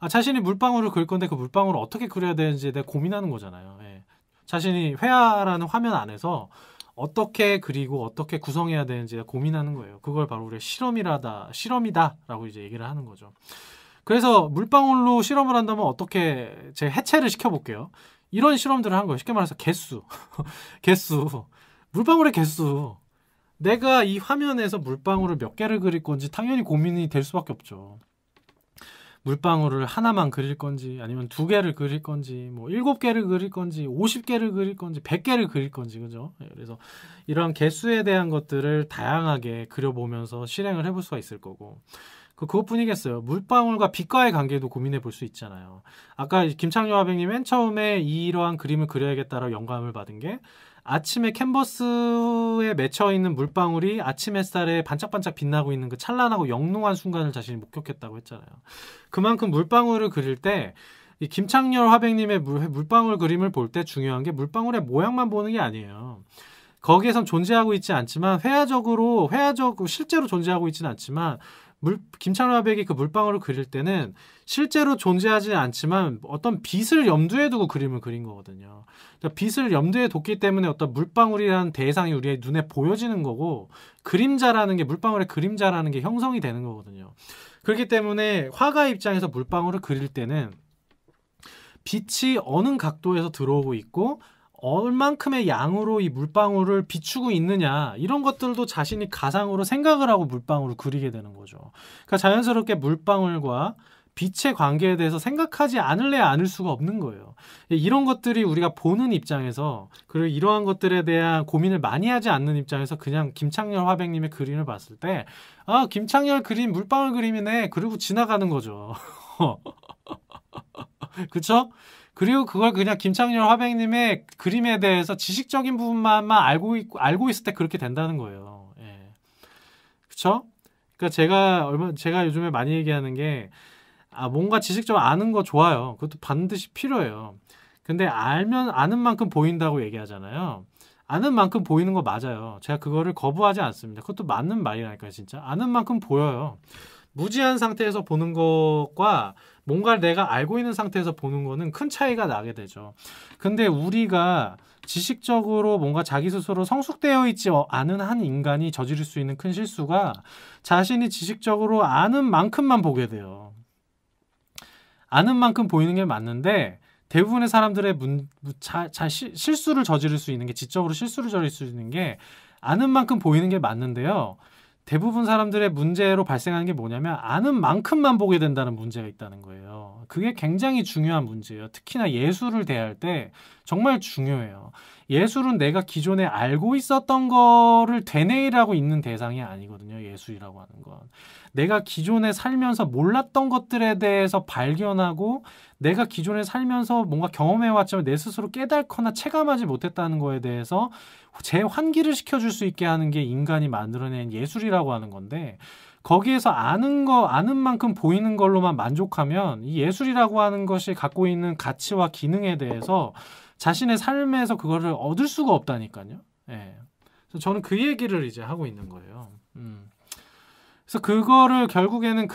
자신이 물방울을 그릴 건데 그 물방울을 어떻게 그려야 되는지에 대해 고민하는 거잖아요. 예. 자신이 회화라는 화면 안에서 어떻게 그리고 어떻게 구성해야 되는지 고민하는 거예요. 그걸 바로 우리가 실험이다라고 이제 얘기를 하는 거죠. 그래서 물방울로 실험을 한다면 어떻게 제 해체를 시켜볼게요. 이런 실험들을 한 거예요. 쉽게 말해서 개수. 물방울의 개수. 내가 이 화면에서 물방울을 몇 개를 그릴 건지 당연히 고민이 될 수밖에 없죠. 물방울을 하나만 그릴 건지 아니면 2개를 그릴 건지 뭐 7개를 그릴 건지 50개를 그릴 건지 100개를 그릴 건지 그죠? 그래서 이러한 개수에 대한 것들을 다양하게 그려보면서 실행을 해볼 수가 있을 거고 그것뿐이겠어요. 물방울과 빛과의 관계도 고민해 볼 수 있잖아요. 아까 김창렬 화백님 맨 처음에 이러한 그림을 그려야겠다라고 영감을 받은 게 아침에 캔버스에 맺혀 있는 물방울이 아침 햇살에 반짝반짝 빛나고 있는 그 찬란하고 영롱한 순간을 자신이 목격했다고 했잖아요. 그만큼 물방울을 그릴 때 이 김창렬 화백님의 물방울 그림을 볼 때 중요한 게 물방울의 모양만 보는 게 아니에요. 거기에선 존재하고 있지 않지만 회화적으로 실제로 존재하고 있지는 않지만 김창렬 화백이 그 물방울을 그릴 때는 실제로 존재하지 않지만 어떤 빛을 염두에 두고 그림을 그린 거거든요. 그러니까 빛을 염두에 뒀기 때문에 어떤 물방울이라는 대상이 우리의 눈에 보여지는 거고 그림자라는 게 물방울의 그림자라는 게 형성이 되는 거거든요. 그렇기 때문에 화가 입장에서 물방울을 그릴 때는 빛이 어느 각도에서 들어오고 있고 얼만큼의 양으로 이 물방울을 비추고 있느냐 이런 것들도 자신이 가상으로 생각을 하고 물방울을 그리게 되는 거죠. 그러니까 자연스럽게 물방울과 빛의 관계에 대해서 생각하지 않을래야 않을 수가 없는 거예요. 이런 것들이 우리가 보는 입장에서 그리고 이러한 것들에 대한 고민을 많이 하지 않는 입장에서 그냥 김창렬 화백님의 그림을 봤을 때 아, 김창렬 그림 물방울 그림이네 그리고 지나가는 거죠. 그쵸? 그리고 그걸 그냥 김창렬 화백님의 그림에 대해서 지식적인 부분만 알고 있을 때 그렇게 된다는 거예요. 예. 그쵸? 그러니까 제가 요즘에 많이 얘기하는 게, 뭔가 지식적으로 아는 거 좋아요. 그것도 반드시 필요해요. 근데 아는 만큼 보인다고 얘기하잖아요. 아는 만큼 보이는 거 맞아요. 제가 그거를 거부하지 않습니다. 그것도 맞는 말이라니까요, 진짜. 아는 만큼 보여요. 무지한 상태에서 보는 것과 뭔가를 내가 알고 있는 상태에서 보는 거는 큰 차이가 나게 되죠. 근데 우리가 지식적으로 뭔가 자기 스스로 성숙되어 있지 않은 한 인간이 저지를 수 있는 큰 실수가 자신이 지식적으로 아는 만큼만 보게 돼요. 아는 만큼 보이는 게 맞는데 대부분의 사람들의 실수를 저지를 수 있는 게 지적으로 실수를 저지를 수 있는 게 아는 만큼 보이는 게 맞는데요. 대부분 사람들의 문제로 발생하는 게 뭐냐면 아는 만큼만 보게 된다는 문제가 있다는 거예요. 그게 굉장히 중요한 문제예요. 특히나 예술을 대할 때 정말 중요해요. 예술은 내가 기존에 알고 있었던 거를 되뇌이라고 있는 대상이 아니거든요. 예술이라고 하는 건. 내가 기존에 살면서 몰랐던 것들에 대해서 발견하고 내가 기존에 살면서 뭔가 경험해왔지만 내 스스로 깨닫거나 체감하지 못했다는 거에 대해서 재환기를 시켜줄 수 있게 하는 게 인간이 만들어낸 예술이라고 하는 건데 거기에서 아는 만큼 보이는 걸로만 만족하면 이 예술이라고 하는 것이 갖고 있는 가치와 기능에 대해서 자신의 삶에서 그거를 얻을 수가 없다니까요. 예. 그래서 저는 그 얘기를 이제 하고 있는 거예요. 그래서 그거를 결국에는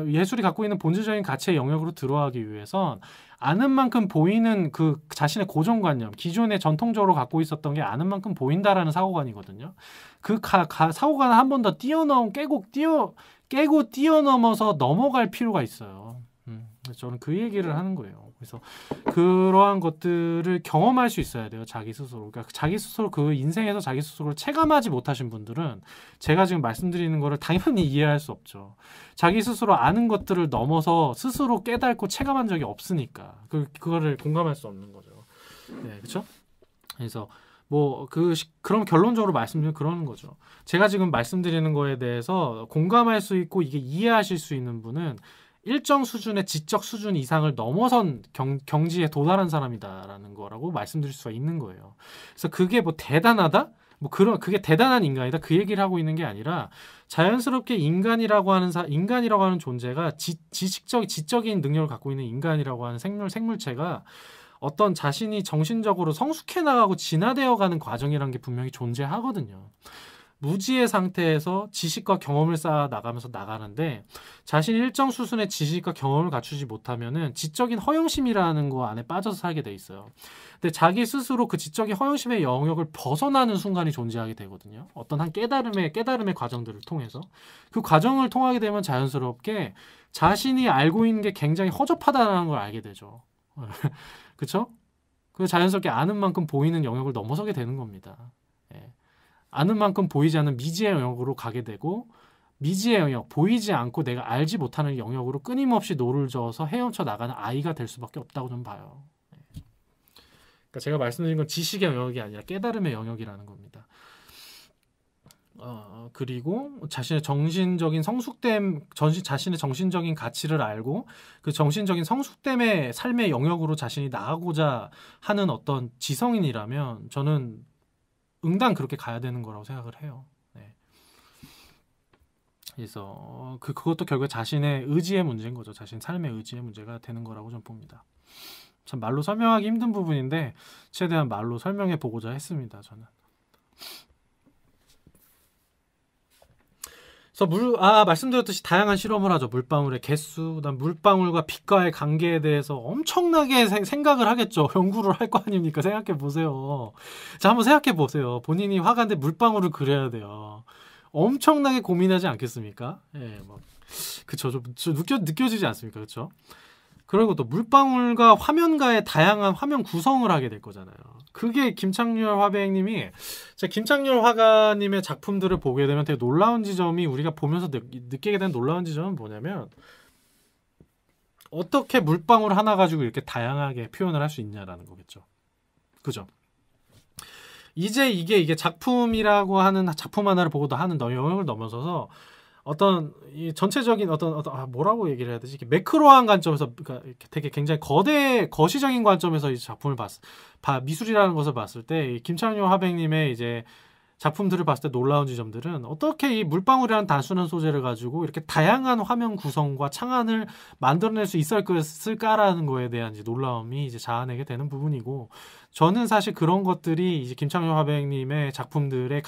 예술이 갖고 있는 본질적인 가치의 영역으로 들어가기 위해선 아는 만큼 보이는 그 자신의 고정관념, 기존에 전통적으로 갖고 있었던 게 아는 만큼 보인다라는 사고관이거든요. 그 사고관을 한 번 더 깨고 뛰어넘어서 넘어갈 필요가 있어요. 그래서 저는 그 얘기를 하는 거예요. 그래서 그러한 것들을 경험할 수 있어야 돼요. 자기 스스로. 그러니까 자기 스스로 그 인생에서 자기 스스로를 체감하지 못하신 분들은 제가 지금 말씀드리는 거를 당연히 이해할 수 없죠. 자기 스스로 아는 것들을 넘어서 스스로 깨닫고 체감한 적이 없으니까 그거를 공감할 수 없는 거죠. 네, 그렇죠? 그래서 그럼 결론적으로 말씀드리면 그러는 거죠. 제가 지금 말씀드리는 거에 대해서 공감할 수 있고 이게 이해하실 수 있는 분은 일정 수준의 지적 수준 이상을 넘어선 경지에 도달한 사람이다라는 거라고 말씀드릴 수가 있는 거예요. 그래서 그게 대단하다? 그게 대단한 인간이다? 그 얘기를 하고 있는 게 아니라 자연스럽게 인간이라고 하는 존재가 지적인 능력을 갖고 있는 인간이라고 하는 생물체가 어떤 자신이 정신적으로 성숙해 나가고 진화되어 가는 과정이라는 게 분명히 존재하거든요. 무지의 상태에서 지식과 경험을 쌓아 나가면서 나가는데 자신이 일정 수준의 지식과 경험을 갖추지 못하면은 지적인 허영심이라는 거 안에 빠져서 살게 돼 있어요. 근데 자기 스스로 그 지적인 허영심의 영역을 벗어나는 순간이 존재하게 되거든요. 어떤 한 깨달음의 과정들을 통해서 그 과정을 통하게 되면 자연스럽게 자신이 알고 있는 게 굉장히 허접하다는 걸 알게 되죠. 그렇죠? 그 자연스럽게 아는 만큼 보이는 영역을 넘어서게 되는 겁니다. 예. 아는 만큼 보이지 않는 미지의 영역으로 가게 되고 미지의 영역, 보이지 않고 내가 알지 못하는 영역으로 끊임없이 노를 저어서 헤엄쳐 나가는 아이가 될 수밖에 없다고 좀 봐요. 그러니까 제가 말씀드린 건 지식의 영역이 아니라 깨달음의 영역이라는 겁니다. 그리고 자신의 정신적인 성숙됨, 자신의 정신적인 가치를 알고 그 정신적인 성숙됨의 삶의 영역으로 자신이 나아가고자 하는 어떤 지성인이라면 저는 응당 그렇게 가야 되는 거라고 생각을 해요. 네. 그래서 그것도 결국 자신의 의지의 문제인 거죠. 자신 삶의 의지의 문제가 되는 거라고 좀 봅니다. 참 말로 설명하기 힘든 부분인데 최대한 말로 설명해 보고자 했습니다. 저는. 그래서 말씀드렸듯이 다양한 실험을 하죠. 물방울의 개수, 그다음 물방울과 빛과의 관계에 대해서 엄청나게 생각을 하겠죠. 연구를 할 거 아닙니까? 생각해 보세요. 자, 한번 생각해 보세요. 본인이 화가인데 물방울을 그려야 돼요. 엄청나게 고민하지 않겠습니까? 예, 그쵸. 좀 느껴지지 않습니까? 그쵸? 그리고 또 물방울과 화면과의 다양한 화면 구성을 하게 될 거잖아요. 그게 김창렬 화백님이, 김창렬 화가님의 작품들을 보게 되면 되게 놀라운 지점이, 우리가 보면서 느끼게 된 놀라운 지점은 뭐냐면, 어떻게 물방울 하나 가지고 이렇게 다양하게 표현을 할 수 있냐라는 거겠죠. 그죠? 이제 이게 작품이라고 하는 작품 하나를 보고도 하는 영역을 넘어서서 어떤 이 전체적인 어떤 뭐라고 얘기를 해야 되지? 이렇게 매크로한 관점에서, 그러니까 이렇게 되게 굉장히 거시적인 관점에서 이 작품을 미술이라는 것을 봤을 때 김창렬 화백님의 이제 작품들을 봤을 때 놀라운 지점들은 어떻게 이 물방울이라는 단순한 소재를 가지고 이렇게 다양한 화면 구성과 창안을 만들어낼 수 있을까라는 거에 대한 이제 놀라움이 이제 자아내게 되는 부분이고, 저는 사실 그런 것들이 이제 김창렬 화백님의 작품들의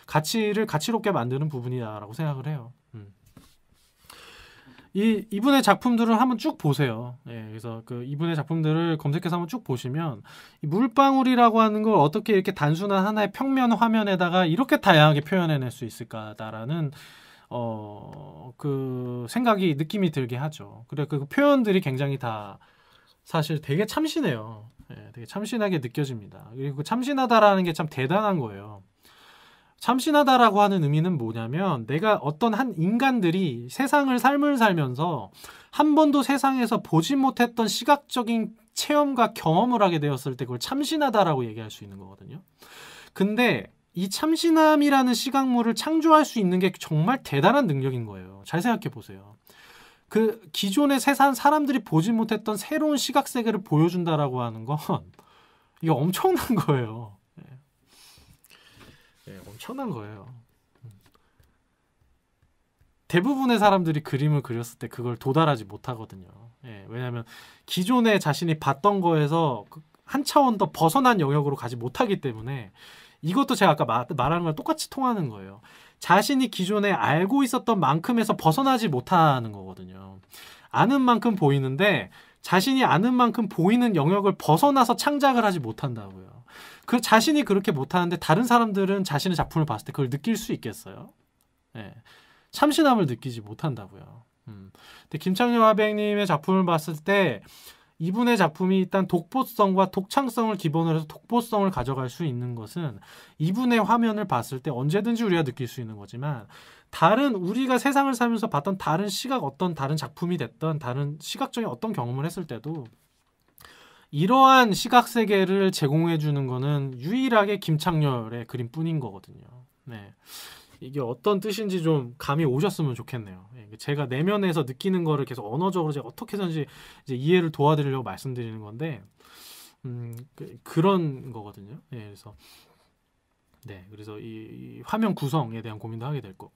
가치롭게 만드는 부분이다라고 생각을 해요. 이분의 작품들을 한번 쭉 보세요. 예, 그래서 이분의 작품들을 검색해서 한번 쭉 보시면 이 물방울이라고 하는 걸 어떻게 이렇게 단순한 하나의 평면 화면에다가 이렇게 다양하게 표현해낼 수 있을까라는 그 느낌이 들게 하죠. 그래 그 표현들이 굉장히 다 사실 되게 참신해요. 예, 되게 참신하게 느껴집니다. 그리고 참신하다라는 게 참 대단한 거예요. 참신하다라고 하는 의미는 뭐냐면, 내가 어떤 한 인간들이 삶을 살면서 한 번도 세상에서 보지 못했던 시각적인 체험과 경험을 하게 되었을 때 그걸 참신하다라고 얘기할 수 있는 거거든요. 근데 이 참신함이라는 시각물을 창조할 수 있는 게 정말 대단한 능력인 거예요. 잘 생각해 보세요. 그 기존의 세상 사람들이 보지 못했던 새로운 시각 세계를 보여준다라고 하는 건 이게 엄청난 거예요. 네, 엄청난 거예요. 대부분의 사람들이 그림을 그렸을 때 그걸 도달하지 못하거든요. 예, 왜냐하면 기존에 자신이 봤던 거에서 한 차원 더 벗어난 영역으로 가지 못하기 때문에, 이것도 제가 아까 말한 거랑 똑같이 통하는 거예요. 자신이 기존에 알고 있었던 만큼에서 벗어나지 못하는 거거든요. 아는 만큼 보이는데 자신이 아는 만큼 보이는 영역을 벗어나서 창작을 하지 못한다고요. 그 자신이 그렇게 못하는데 다른 사람들은 자신의 작품을 봤을 때 그걸 느낄 수 있겠어요? 네. 참신함을 느끼지 못한다고요. 근데 김창렬 화백님의 작품을 봤을 때 이분의 작품이 일단 독보성과 독창성을 기본으로 해서 독보성을 가져갈 수 있는 것은 이분의 화면을 봤을 때 언제든지 우리가 느낄 수 있는 거지만, 우리가 세상을 살면서 봤던 다른 어떤 다른 작품이 됐던 다른 시각적인 어떤 경험을 했을 때도 이러한 시각 세계를 제공해 주는 거는 유일하게 김창렬의 그림뿐인 거거든요. 네. 이게 어떤 뜻인지 좀 감이 오셨으면 좋겠네요. 제가 내면에서 느끼는 거를 계속 언어적으로 제가 어떻게든지 이제 이해를 도와드리려고 말씀드리는 건데, 그런 거거든요. 그래서 이 화면 구성에 대한 고민도 하게 될 거고,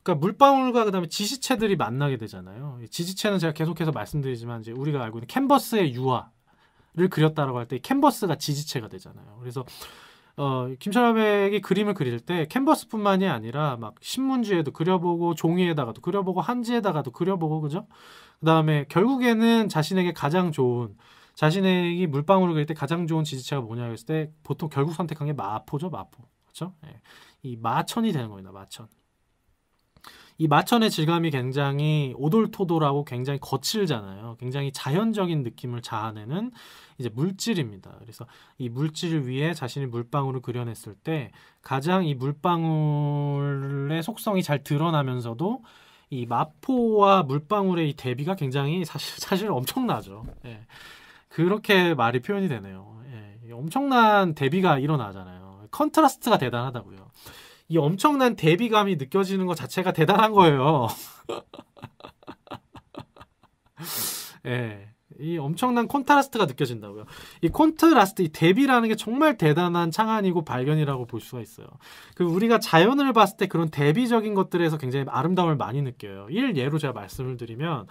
그러니까 물방울과 그다음에 지지체들이 만나게 되잖아요. 지지체는 제가 계속해서 말씀드리지만 이제 우리가 알고 있는 캔버스의 유화를 그렸다라고 할 때 캔버스가 지지체가 되잖아요. 그래서 김창렬 화백이 그림을 그릴 때 캔버스뿐만이 아니라 막 신문지에도 그려보고 종이에다가도 그려보고 한지에다가도 그려보고, 그죠? 그다음에 결국에는 자신에게 물방울을 그릴 때 가장 좋은 지지체가 뭐냐고 했을 때 보통 결국 선택한 게 마포죠, 마포. 그렇죠? 이 마천이 되는 겁니다. 마천. 이 마천의 질감이 굉장히 오돌토돌하고 굉장히 거칠잖아요. 굉장히 자연적인 느낌을 자아내는 이제 물질입니다. 그래서 이 물질 위에 자신이 물방울을 그려냈을 때 가장 이 물방울의 속성이 잘 드러나면서도 이 마포와 물방울의 이 대비가 굉장히 사실 엄청나죠. 예. 그렇게 말이 표현이 되네요. 예. 엄청난 대비가 일어나잖아요. 컨트라스트가 대단하다고요. 이 엄청난 대비감이 느껴지는 것 자체가 대단한 거예요. 예. 이 엄청난 콘트라스트가 느껴진다고요. 이 콘트라스트, 이 대비라는 게 정말 대단한 창안이고 발견이라고 볼 수가 있어요. 그 우리가 자연을 봤을 때 그런 대비적인 것들에서 굉장히 아름다움을 많이 느껴요. 예로 제가 말씀을 드리면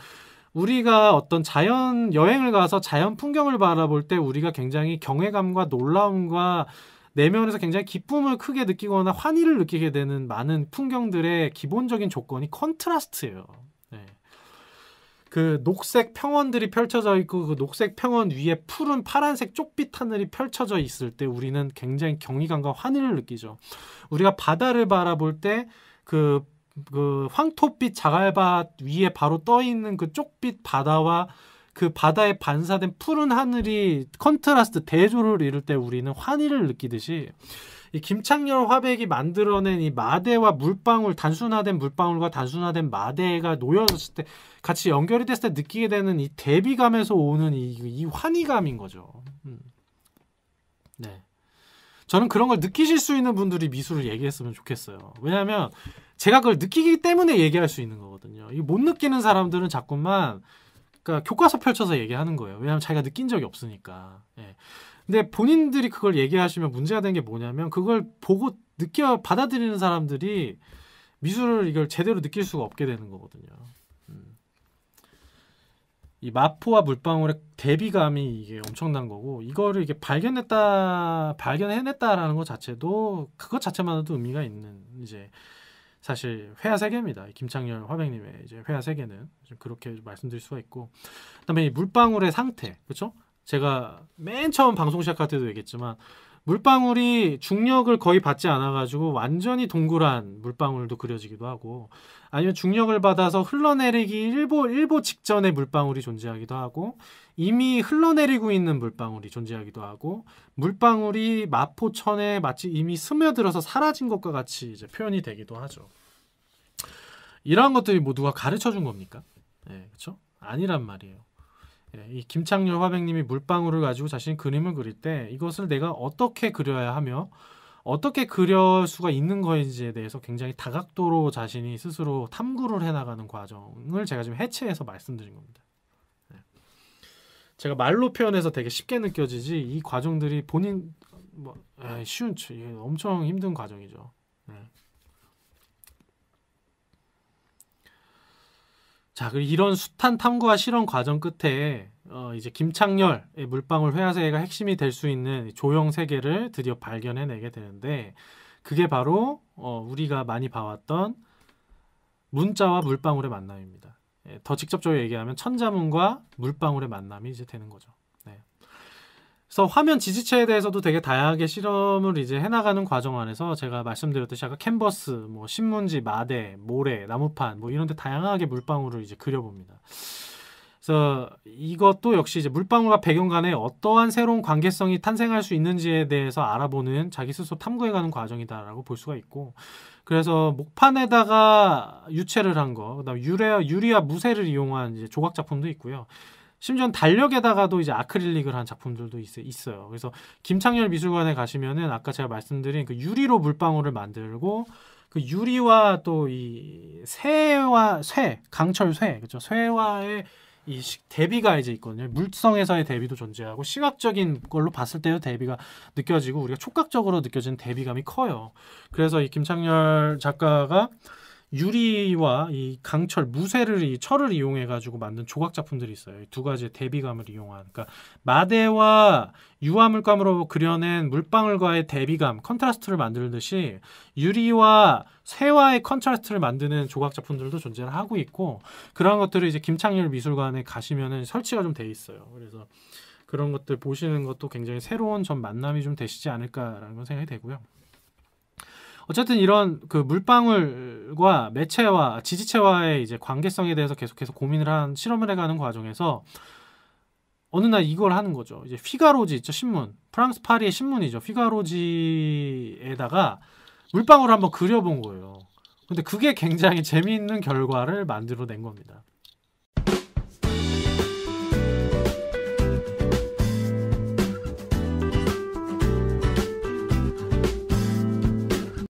우리가 어떤 자연 여행을 가서 자연 풍경을 바라볼 때 우리가 굉장히 경외감과 놀라움과 내면에서 굉장히 기쁨을 크게 느끼거나 환희를 느끼게 되는 많은 풍경들의 기본적인 조건이 컨트라스트예요. 네. 그 녹색 평원들이 펼쳐져 있고 그 녹색 평원 위에 푸른 파란색 쪽빛 하늘이 펼쳐져 있을 때 우리는 굉장히 경이감과 환희를 느끼죠. 우리가 바다를 바라볼 때 그 황토빛 자갈밭 위에 바로 떠 있는 그 쪽빛 바다와 그 바다에 반사된 푸른 하늘이 컨트라스트 대조를 이룰 때 우리는 환희를 느끼듯이 이 김창렬 화백이 만들어낸 이 마대와 물방울, 단순화된 물방울과 단순화된 마대가 놓여졌을 때 같이 연결이 됐을 때 느끼게 되는 이 대비감에서 오는 이 환희감인 거죠. 네. 저는 그런 걸 느끼실 수 있는 분들이 미술을 얘기했으면 좋겠어요. 왜냐하면 제가 그걸 느끼기 때문에 얘기할 수 있는 거거든요. 이 못 느끼는 사람들은 자꾸만 그러니까 교과서 펼쳐서 얘기하는 거예요. 왜냐하면 자기가 느낀 적이 없으니까. 예. 근데 본인들이 그걸 얘기하시면 문제가 되는 게 뭐냐면 그걸 보고 받아들이는 사람들이 미술을 이걸 제대로 느낄 수가 없게 되는 거거든요. 이 마포와 물방울의 대비감이 이게 엄청난 거고 이거를 이게 발견해냈다라는 것 자체도 그것 자체만으로도 의미가 있는 이제 사실 회화 세계입니다. 김창렬 화백님의 이제 회화 세계는 그렇게 말씀드릴 수가 있고 그다음에 이 물방울의 상태 그렇죠? 제가 맨 처음 방송 시작할 때도 얘기했지만 물방울이 중력을 거의 받지 않아가지고 완전히 동그란 물방울도 그려지기도 하고 아니면 중력을 받아서 흘러내리기 일보 직전의 물방울이 존재하기도 하고 이미 흘러내리고 있는 물방울이 존재하기도 하고 물방울이 마포천에 마치 이미 스며들어서 사라진 것과 같이 이제 표현이 되기도 하죠. 이러한 것들이 모두가 가르쳐 준 겁니까? 네, 그렇죠? 아니란 말이에요. 이 김창렬 화백님이 물방울을 가지고 자신이 그림을 그릴 때 이것을 내가 어떻게 그려야 하며 어떻게 그릴 수가 있는 것인지에 대해서 굉장히 다각도로 자신이 스스로 탐구를 해나가는 과정을 제가 지금 해체해서 말씀드린 겁니다. 제가 말로 표현해서 되게 쉽게 느껴지지 이 과정들이 본인 이게 엄청 힘든 과정이죠. 자, 그리고 이런 숱한 탐구와 실험 과정 끝에 이제 김창렬의 물방울 회화세계가 핵심이 될 수 있는 조형 세계를 드디어 발견해내게 되는데 그게 바로 우리가 많이 봐왔던 문자와 물방울의 만남입니다. 더 직접적으로 얘기하면 천자문과 물방울의 만남이 이제 되는 거죠. 네. 그래서 화면 지지체에 대해서도 되게 다양하게 실험을 이제 해나가는 과정 안에서 제가 말씀드렸듯이 아까 캔버스, 뭐 신문지, 마대, 모래, 나무판 뭐 이런 데 다양하게 물방울을 이제 그려봅니다. 그래서 이것도 역시 이제 물방울과 배경 간에 어떠한 새로운 관계성이 탄생할 수 있는지에 대해서 알아보는 자기 스스로 탐구해가는 과정이다라고 볼 수가 있고 그래서 목판에다가 유체를 한 거, 그다음 유리와 무쇠를 이용한 이제 조각 작품도 있고요. 심지어 달력에다가도 이제 아크릴릭을 한 작품들도 있어요. 그래서 김창렬 미술관에 가시면은 아까 제가 말씀드린 그 유리로 물방울을 만들고 그 유리와 또 이 강철 쇠, 그렇죠? 쇠와의 이 대비가 이제 있거든요. 물성에서의 대비도 존재하고 시각적인 걸로 봤을 때의 대비가 느껴지고 우리가 촉각적으로 느껴지는 대비감이 커요. 그래서 이 김창렬 작가가 유리와 이 강철, 무쇠를 이 철을 이용해 가지고 만든 조각 작품들이 있어요. 두 가지의 대비감을 이용한. 그러니까 마대와 유화물감으로 그려낸 물방울과의 대비감, 컨트라스트를 만들듯이 유리와 쇠와의 컨트라스트를 만드는 조각 작품들도 존재를 하고 있고 그런 것들을 이제 김창렬 미술관에 가시면은 설치가 좀 돼 있어요. 그래서 그런 것들 보시는 것도 굉장히 새로운 전 만남이 좀 되시지 않을까라는 생각이 되고요. 어쨌든 이런 그 물방울과 매체와 지지체와의 이제 관계성에 대해서 계속해서 고민을 한 실험을 해가는 과정에서 어느 날 이걸 하는 거죠. 이제 피가로지 있죠, 신문. 프랑스 파리의 신문이죠. 피가로지에다가 물방울을 한번 그려본 거예요. 근데 그게 굉장히 재미있는 결과를 만들어낸 겁니다.